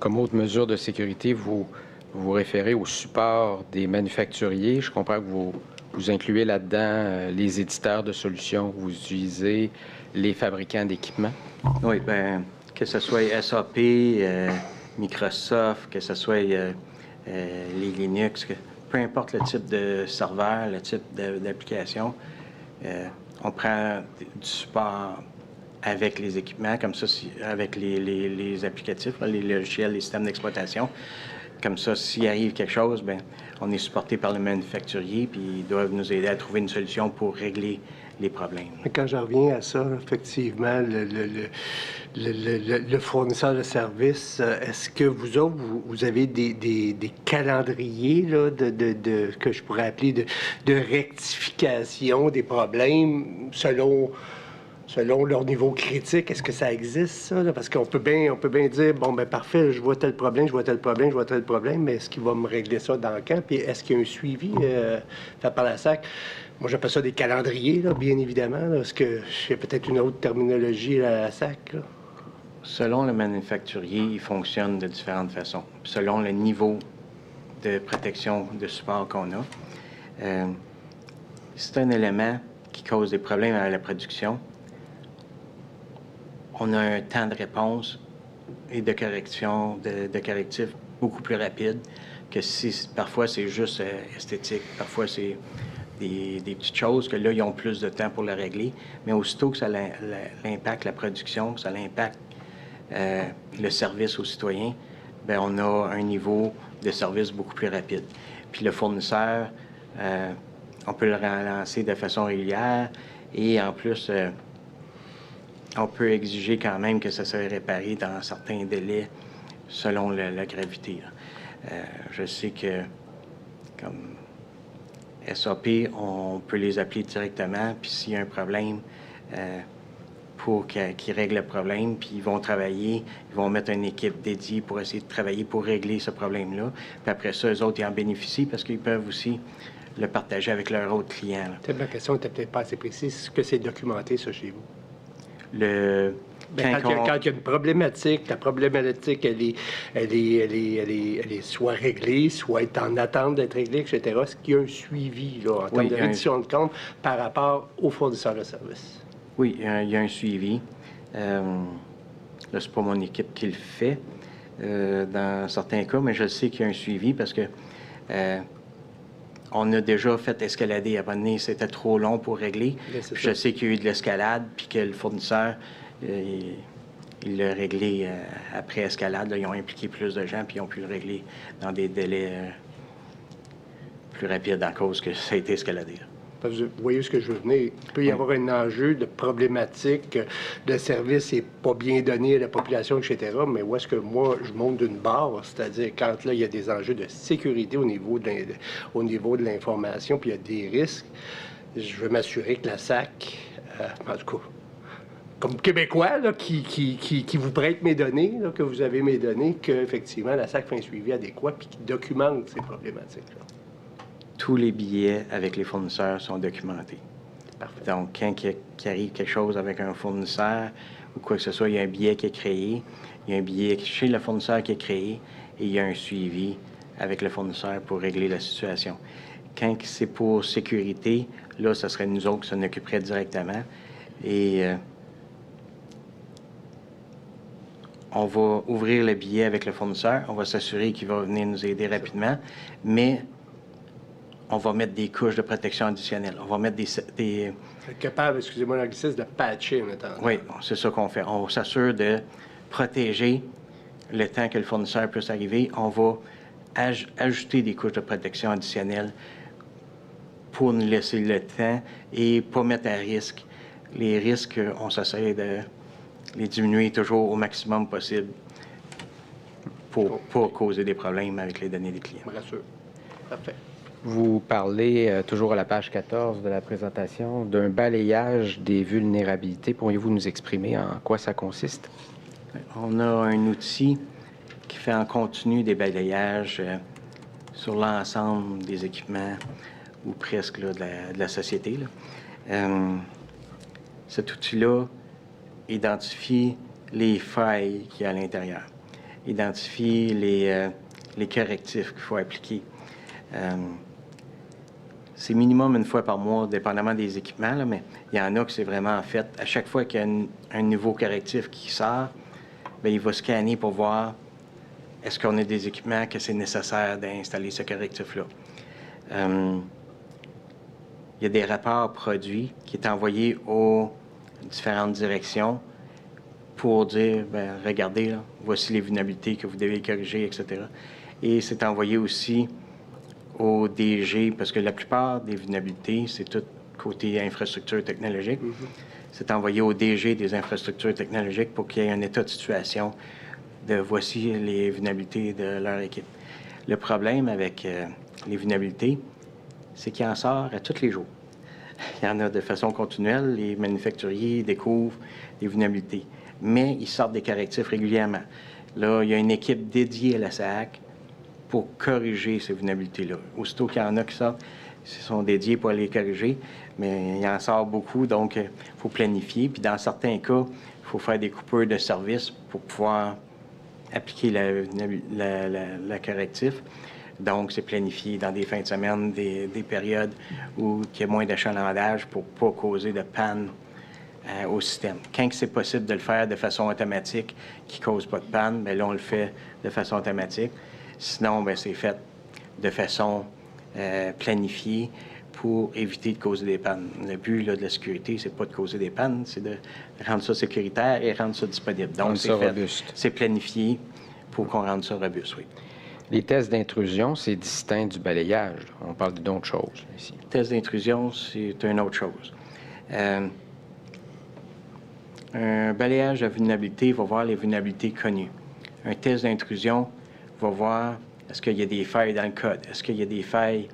Comme autre mesure de sécurité, vous vous référez au support des manufacturiers. Je comprends que vous incluez là-dedans les éditeurs de solutions que vous utilisez, les fabricants d'équipements. Oui, bien, que ce soit SAP, Microsoft, que ce soit les Linux, peu importe le type de serveur, le type d'application, on prend du support avec les équipements, comme ça, avec les applicatifs, les logiciels, les systèmes d'exploitation. Comme ça, s'il arrive quelque chose, bien, on est supporté par le manufacturier, puis ils doivent nous aider à trouver une solution pour régler les problèmes. Quand je reviens à ça, effectivement, le fournisseur de services, est-ce que vous autres, vous avez des calendriers là, que je pourrais appeler de rectification des problèmes selon selon leur niveau critique, est-ce que ça existe, ça? Là? Parce qu'on peut bien dire, bon, ben parfait, je vois tel problème, je vois tel problème, je vois tel problème, mais est-ce qu'il va me régler ça dans le camp? Puis est-ce qu'il y a un suivi fait par la SAC? Moi, j'appelle ça des calendriers, là, bien évidemment. Là. Est-ce qu'il y a peut-être une autre terminologie à la SAC? Là? Selon le manufacturier, il fonctionne de différentes façons. Selon le niveau de protection de support qu'on a, c'est un élément qui cause des problèmes à la production. On a un temps de réponse et de correction, de correctif beaucoup plus rapide que si parfois c'est juste esthétique, parfois c'est des petites choses que là, ils ont plus de temps pour le régler. Mais aussitôt que ça impacte la production, que ça impacte le service aux citoyens, bien, on a un niveau de service beaucoup plus rapide. Puis le fournisseur, on peut le relancer de façon régulière et en plus, on peut exiger quand même que ça soit réparé dans certains délais selon la gravité. Je sais que, comme SAP, on peut les appeler directement, puis s'il y a un problème, pour qu'ils règlent le problème, puis ils vont travailler, ils vont mettre une équipe dédiée pour essayer de travailler pour régler ce problème-là. Puis après ça, eux autres, ils en bénéficient parce qu'ils peuvent aussi le partager avec leurs autres clients. Peut-être ma question n'était peut-être pas assez précise. Est-ce que c'est documenté, ça, chez vous? Quand il y a une problématique, la problématique, elle est soit réglée, soit est en attente d'être réglée, etc. Est-ce qu'il y a un suivi là, en termes de reddition de compte par rapport aux fournisseurs de services? Oui, il y a un suivi. Là, c'est pas mon équipe qui le fait dans certains cas, mais je sais qu'il y a un suivi parce que on a déjà fait escalader à un moment donné, c'était trop long pour régler. Je sais qu'il y a eu de l'escalade, puis que le fournisseur, il l'a réglé après escalade. Là, ils ont impliqué plus de gens, puis ils ont pu le régler dans des délais plus rapides à cause que ça a été escaladé. Vous voyez ce que je veux venir. Il peut y avoir un enjeu de problématique, de service n'est pas bien donné à la population, etc. Mais où est-ce que moi, je monte d'une barre, c'est-à-dire quand là, il y a des enjeux de sécurité au niveau de l'information, puis il y a des risques, je veux m'assurer que la SAC, en tout cas, comme Québécois, là, qui vous prête mes données, là, que vous avez mes données, qu'effectivement, la SAC fait un suivi adéquat puis qui documente ces problématiques-là. Tous les billets avec les fournisseurs sont documentés. Parfait. Donc, quand il arrive quelque chose avec un fournisseur ou quoi que ce soit, il y a un billet qui est créé, il y a un billet chez le fournisseur qui est créé et il y a un suivi avec le fournisseur pour régler la situation. Quand c'est pour sécurité, là, ce serait nous autres qui s'en occuperaient directement et on va ouvrir le billet avec le fournisseur, on va s'assurer qu'il va venir nous aider rapidement, mais on va mettre des couches de protection additionnelles. On va mettre des... Être capable, excusez-moi l'anglicisme, de patcher en attendant. Oui, c'est ça qu'on fait. On s'assure de protéger le temps que le fournisseur puisse arriver. On va ajouter des couches de protection additionnelles pour nous laisser le temps et pas mettre à risque. Les risques, on s'essaie de les diminuer toujours au maximum possible pour pas causer des problèmes avec les données des clients. Je me rassure. Parfait. Vous parlez, toujours à la page 14 de la présentation, d'un balayage des vulnérabilités. Pourriez-vous nous exprimer en quoi ça consiste? On a un outil qui fait en continu des balayages sur l'ensemble des équipements ou presque là, de la société. Là. Cet outil-là identifie les failles qu'il y a à l'intérieur, identifie les correctifs qu'il faut appliquer. C'est minimum une fois par mois, dépendamment des équipements, là, mais il y en a que c'est vraiment fait. À chaque fois qu'il y a un nouveau correctif qui sort, bien, il va scanner pour voir est-ce qu'on a des équipements que c'est nécessaire d'installer ce correctif-là. Il y a des rapports produits qui est envoyés aux différentes directions pour dire, bien, regardez, là, voici les vulnérabilités que vous devez corriger, etc. Et c'est envoyé aussi au DG, parce que la plupart des vulnérabilités, c'est tout côté infrastructure technologique. C'est envoyé au DG des infrastructures technologiques pour qu'il y ait un état de situation de voici les vulnérabilités de leur équipe. Le problème avec les vulnérabilités, c'est qu'il en sort à tous les jours. il y en a de façon continuelle. Les manufacturiers découvrent des vulnérabilités, mais ils sortent des correctifs régulièrement. Là, il y a une équipe dédiée à la SAAC pour corriger ces vulnérabilités-là. Aussitôt qu'il y en a qui sortent, ils sont dédiés pour aller les corriger, mais il en sort beaucoup, donc il faut planifier. Puis dans certains cas, il faut faire des coupures de service pour pouvoir appliquer la correctif. Donc, c'est planifié dans des fins de semaine, des périodes où il y a moins d'achalandage pour ne pas causer de panne au système. Quand c'est possible de le faire de façon automatique, qui ne cause pas de panne, bien là, on le fait de façon automatique. Sinon, bien, c'est fait de façon planifiée pour éviter de causer des pannes. Le but là, de la sécurité, c'est pas de causer des pannes, c'est de rendre ça sécuritaire et rendre ça disponible. Donc, c'est fait, c'est planifié pour qu'on rende ça robuste, oui. Les tests d'intrusion, c'est distinct du balayage. On parle d'autres choses ici. Le test d'intrusion, c'est une autre chose. Un balayage de vulnérabilité va voir les vulnérabilités connues. Un test d'intrusion va voir est-ce qu'il y a des failles dans le code, est-ce qu'il y a des failles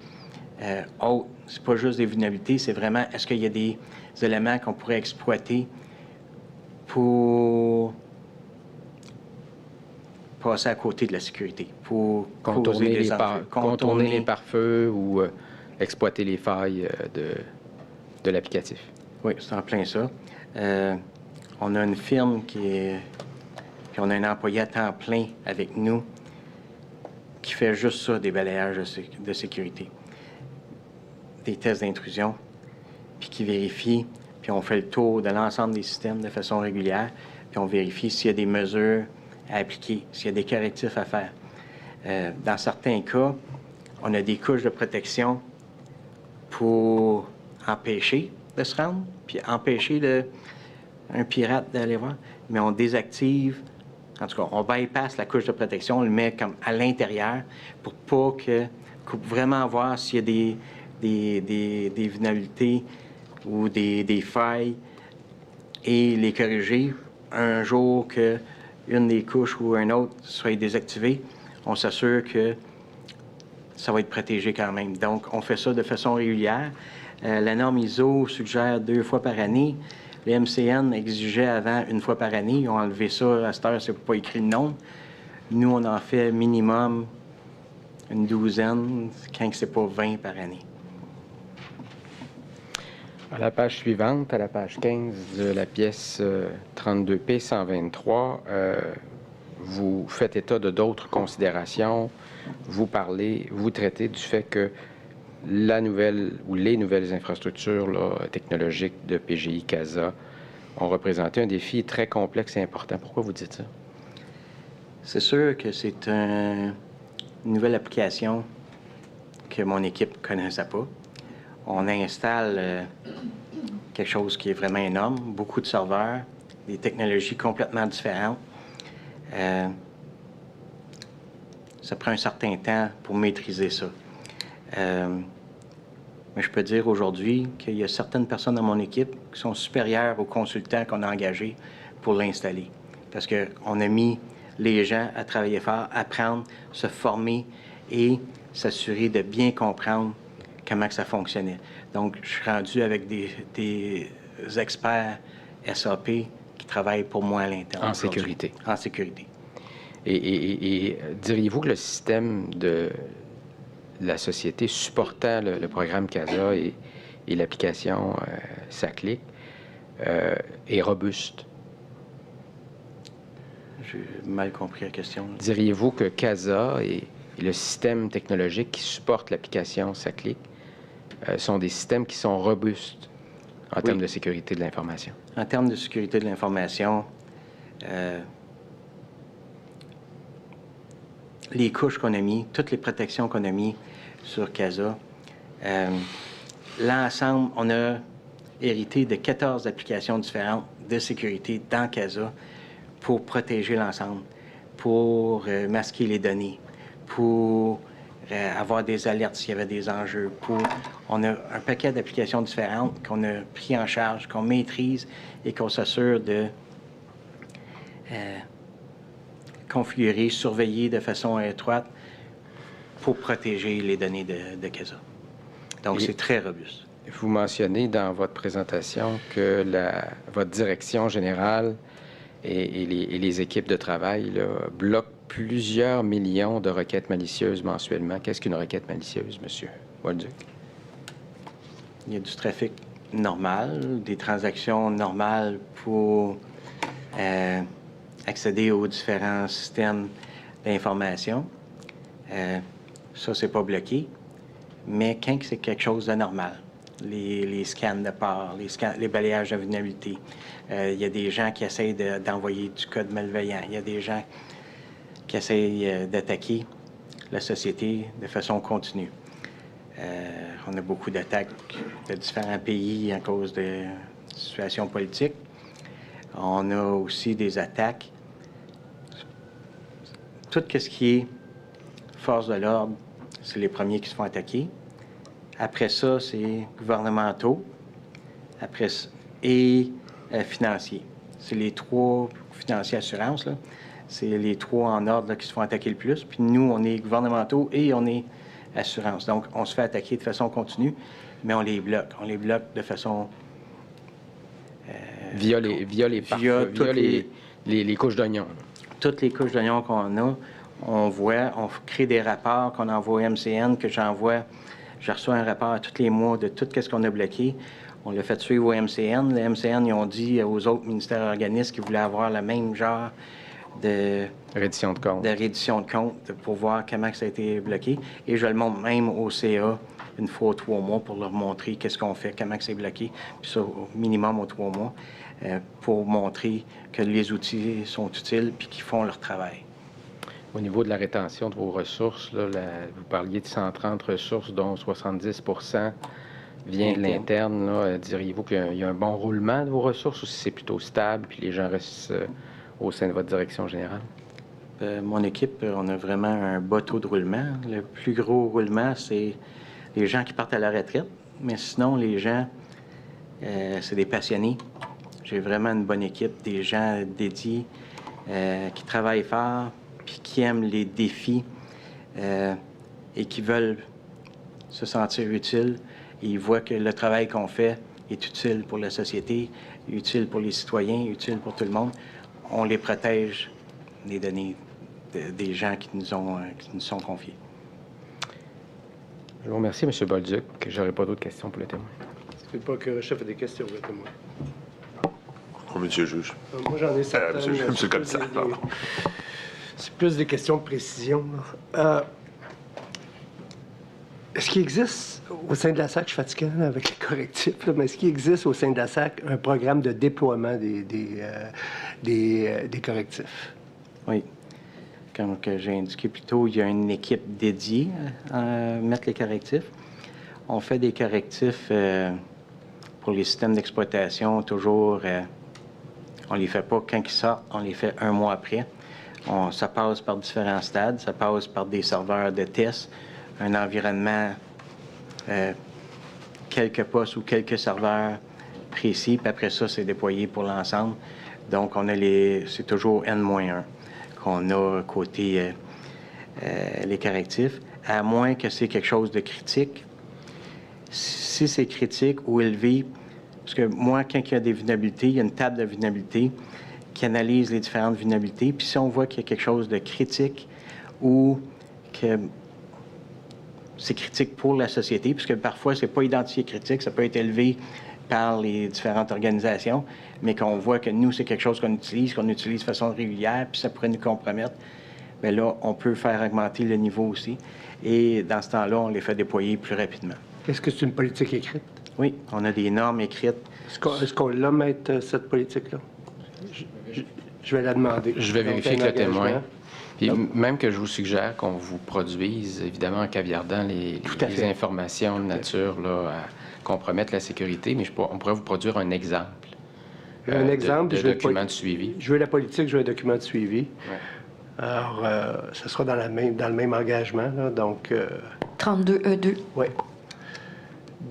autres. C'est pas juste des vulnérabilités, c'est vraiment est-ce qu'il y a des éléments qu'on pourrait exploiter pour passer à côté de la sécurité, pour contourner les pare-feux ou exploiter les failles de l'applicatif. Oui, c'est en plein ça. On a une firme puis on a un employé à temps plein avec nous qui fait juste ça, des balayages de sécurité, des tests d'intrusion, puis qui vérifie, puis on fait le tour de l'ensemble des systèmes de façon régulière, puis on vérifie s'il y a des mesures à appliquer, s'il y a des correctifs à faire. Dans certains cas, on a des couches de protection pour empêcher de se rendre, puis empêcher un pirate d'aller voir, mais on désactive, en tout cas, on bypasse la couche de protection, on le met comme à l'intérieur pour pas pour vraiment voir s'il y a des vulnérabilités ou des failles et les corriger. Un jour qu'une des couches ou un autre soit désactivée, on s'assure que ça va être protégé quand même. Donc, on fait ça de façon régulière. La norme ISO suggère 2 fois par année. Les MCN exigeaient avant 1 fois par année. Ils ont enlevé ça. À cette heure, c'est pas écrit le nombre. Nous, on en fait minimum une douzaine, quand c'est pas 20 par année. À la page suivante, à la page 15 de la pièce 32P 123, vous faites état de d'autres considérations. Vous traitez du fait que la nouvelle ou les nouvelles infrastructures technologiques de PGI CASA ont représenté un défi très complexe et important. Pourquoi vous dites ça? C'est sûr que c'est une nouvelle application que mon équipe ne connaissait pas. On installe quelque chose qui est vraiment énorme, beaucoup de serveurs, des technologies complètement différentes. Ça prend un certain temps pour maîtriser ça. Mais je peux dire aujourd'hui qu'il y a certaines personnes dans mon équipe qui sont supérieures aux consultants qu'on a engagés pour l'installer. Parce qu'on a mis les gens à travailler fort, apprendre, se former et s'assurer de bien comprendre comment que ça fonctionnait. Donc, je suis rendu avec des experts SAP qui travaillent pour moi à l'interne. En sécurité. En sécurité. Et diriez-vous que le système de la société supportant le programme CASA et l'application SACLIC est robuste? J'ai mal compris la question. Diriez-vous que CASA et le système technologique qui supporte l'application SACLIC sont des systèmes qui sont robustes en termes de sécurité de l'information? En termes de sécurité de l'information, les couches qu'on a mis, toutes les protections qu'on a mis sur CASA, l'ensemble, on a hérité de 14 applications différentes de sécurité dans CASA pour protéger l'ensemble, pour masquer les données, pour avoir des alertes s'il y avait des enjeux. On a un paquet d'applications différentes qu'on a pris en charge, qu'on maîtrise et qu'on s'assure de configurer, surveiller de façon étroite pour protéger les données de CASA. Donc, c'est très robuste. vous mentionnez dans votre présentation que votre direction générale et les équipes de travail là, bloquent plusieurs millions de requêtes malicieuses mensuellement. Qu'est-ce qu'une requête malicieuse, M. Bolduc? Il y a du trafic normal, des transactions normales pour accéder aux différents systèmes d'information. Ça, c'est pas bloqué. Mais quand c'est quelque chose de normal, les scans de part, les balayages de vulnérabilité, il y a des gens qui essayent d'envoyer du code malveillant, il y a des gens qui essayent d'attaquer la société de façon continue. On a beaucoup d'attaques de différents pays à cause de situations politiques. On a aussi des attaques. Tout ce qui est force de l'ordre, c'est les premiers qui se font attaquer. Après ça, c'est gouvernementaux. Et financiers. C'est les trois financiers assurances, là. C'est les trois en ordre là, qui se font attaquer le plus. Puis nous, on est gouvernementaux et on est assurance. Donc, on se fait attaquer de façon continue, mais on les bloque. On les bloque de façon... via les couches d'oignons. Toutes les couches d'oignons qu'on a, on crée des rapports qu'on envoie au MCN, que j'envoie. Je reçois un rapport tous les mois de tout ce qu'on a bloqué. On l'a fait suivre au MCN. Les MCN, ils ont dit aux autres ministères et organismes qu'ils voulaient avoir le même genre de reddition de compte. De reddition de compte pour voir comment ça a été bloqué. Et je le montre même au CA une fois aux 3 mois pour leur montrer qu'est-ce qu'on fait, comment c'est bloqué. Puis ça, au minimum aux 3 mois, pour montrer que les outils sont utiles puis qu'ils font leur travail. Au niveau de la rétention de vos ressources, là, vous parliez de 130 ressources, dont 70 vient de l'interne. Diriez-vous qu'il y a un bon roulement de vos ressources ou si c'est plutôt stable puis les gens restent au sein de votre direction générale? Mon équipe, on a vraiment un bas taux de roulement. Le plus gros roulement, c'est les gens qui partent à la retraite. Mais sinon, les gens, c'est des passionnés. J'ai vraiment une bonne équipe, des gens dédiés qui travaillent fort puis qui aiment les défis et qui veulent se sentir utiles. Ils voient que le travail qu'on fait est utile pour la société, utile pour les citoyens, utile pour tout le monde. On les protège des données des gens qui nous sont confiés. Je vous remercie, M. Bolduc. Je n'aurai pas d'autres questions pour le témoin. C'est pas que le chef a des questions, le témoin. Oh, monsieur le juge. Moi, j'en ai certaines. Monsieur le commissaire, pardon. C'est plus des questions de précision. Est-ce qu'il existe au sein de la SAC, je suis fatigué avec les correctifs, là, mais est-ce qu'il existe au sein de la SAC un programme de déploiement des correctifs? Oui. Comme que j'ai indiqué plus tôt, il y a une équipe dédiée à mettre les correctifs. On fait des correctifs pour les systèmes d'exploitation, toujours, on les fait pas quand ils sortent, on les fait 1 mois après. Ça passe par différents stades, ça passe par des serveurs de tests, un environnement, quelques postes ou quelques serveurs précis, puis après ça, c'est déployé pour l'ensemble. Donc, c'est toujours N-1 qu'on a côté les correctifs, à moins que c'est quelque chose de critique. Si c'est critique ou élevé, parce que moi, quand il y a des vulnérabilités, il y a une table de vulnérabilité qui analyse les différentes vulnérabilités, puis si on voit qu'il y a quelque chose de critique ou que c'est critique pour la société, puisque parfois, c'est pas identifié critique, ça peut être élevé par les différentes organisations, mais qu'on voit que nous, c'est quelque chose qu'on utilise de façon régulière, puis ça pourrait nous compromettre, bien là, on peut faire augmenter le niveau aussi. Et dans ce temps-là, on les fait déployer plus rapidement. Est-ce que c'est une politique écrite? Oui, on a des normes écrites. Est-ce qu'on l'a, mettre cette politique-là? Je vais la demander. Je vais vérifier avec le témoin. Puis même que je vous suggère qu'on vous produise, évidemment, en caviardant les informations de nature là, à compromettre la sécurité, mais on pourrait vous produire un exemple. Un exemple de document de suivi. Je veux la politique, je veux un document de suivi. Ouais. Alors, ce sera dans le même engagement, là, donc... 32E2. Oui.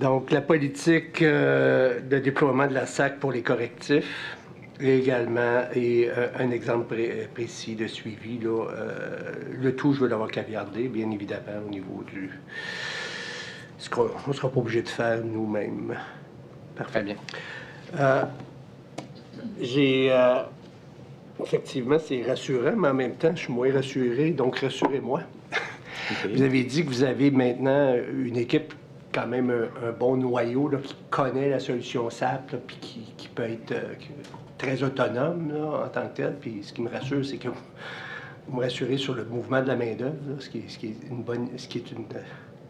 Donc, la politique de déploiement de la SAC pour les correctifs également et un exemple précis de suivi. Là, le tout, je veux l'avoir caviardé, bien évidemment, au niveau ce qu'on ne sera pas obligé de faire nous-mêmes. Très bien. Effectivement, c'est rassurant, mais en même temps, je suis moins rassuré, donc rassurez-moi. OK. Vous avez dit que vous avez maintenant une équipe, quand même un bon noyau, là, qui connaît la solution SAP, là, puis qui peut être très autonome là, en tant que tel. Puis ce qui me rassure, c'est que vous me rassurez sur le mouvement de la main-d'œuvre, là, ce qui est une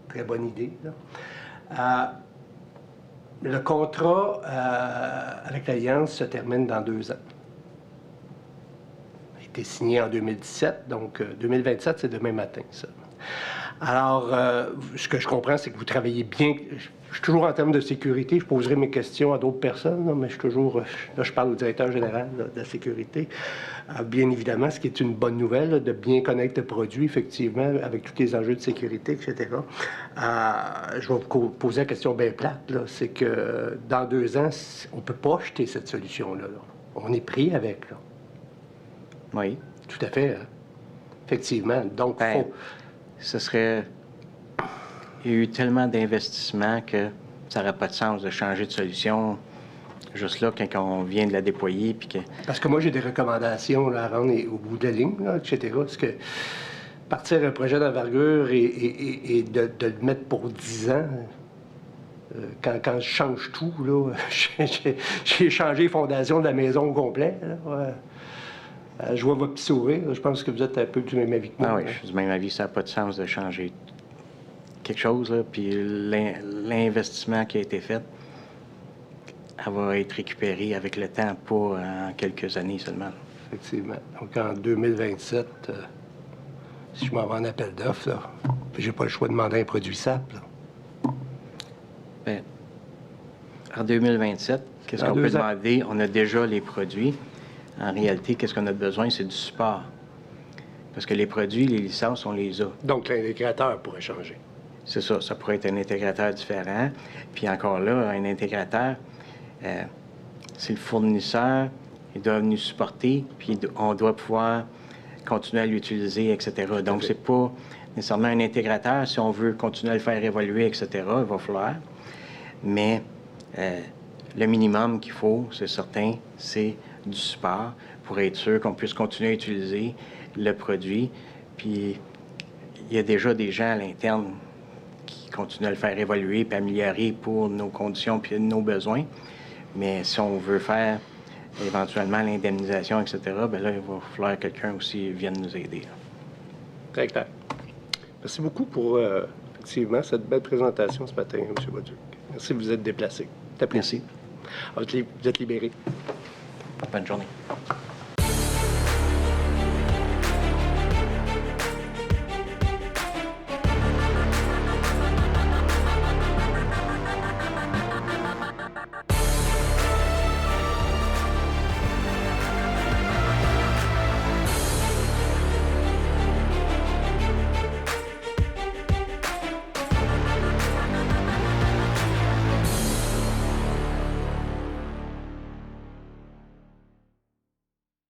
très bonne idée. Là. Le contrat avec l'Alliance se termine dans 2 ans. Il a été signé en 2017, donc 2027, c'est demain matin, ça. Alors, ce que je comprends, c'est que vous travaillez bien. Je suis toujours en termes de sécurité. Je poserai mes questions à d'autres personnes, là, mais je suis toujours... Là, je parle au directeur général là, de la sécurité. Bien évidemment, ce qui est une bonne nouvelle, là, de bien connaître le produit, effectivement, avec tous les enjeux de sécurité, etc. Je vais vous poser la question bien plate, là. C'est que dans 2 ans, on ne peut pas acheter cette solution-là. Là. On est pris avec, là. Oui. Tout à fait. Hein? Effectivement. Donc, Ben, faut... ce serait... Il y a eu tellement d'investissements que ça n'aurait pas de sens de changer de solution juste là quand on vient de la déployer. Puis que... Parce que moi, j'ai des recommandations là, à rendre au bout de la ligne, là, etc. Parce que partir un projet d'envergure et de le mettre pour 10 ans, quand je change tout, là, j'ai changé les fondations de la maison au complet. Là, ouais. Je vois votre petit sourire. Je pense que vous êtes un peu du même avis que moi. Ah oui, je suis du même avis. Ça n'a pas de sens de changer quelque chose. Là, puis l'investissement qui a été fait, elle va être récupérée avec le temps, pas en quelques années seulement. Effectivement. Donc, en 2027, si je m'en vais en appel d'offres, là, j'ai pas le choix de demander un produit SAP. Là. Bien, en 2027, qu'est-ce qu'on peut demander? On a déjà les produits. En réalité, qu'est-ce qu'on a besoin? C'est du support. Parce que les produits, les licences, on les a. Donc, l'intégrateur pourrait changer. C'est ça. Ça pourrait être un intégrateur différent. Puis encore là, un intégrateur, c'est le fournisseur. Il doit nous supporter, puis on doit pouvoir continuer à l'utiliser, etc. Donc, c'est pas nécessairement un intégrateur. Si on veut continuer à le faire évoluer, etc., il va falloir. Mais le minimum qu'il faut, c'est certain, c'est du support pour être sûr qu'on puisse continuer à utiliser le produit. Puis, il y a déjà des gens à l'interne qui continuent à le faire évoluer et améliorer pour nos conditions et nos besoins. Mais si on veut faire éventuellement l'indemnisation, etc., bien là, il va falloir que quelqu'un aussi vienne nous aider. Très clair. Merci beaucoup pour, effectivement, cette belle présentation ce matin, M. Bolduc. Merci de vous être déplacé. Merci. Vous êtes libéré. Bonne journée.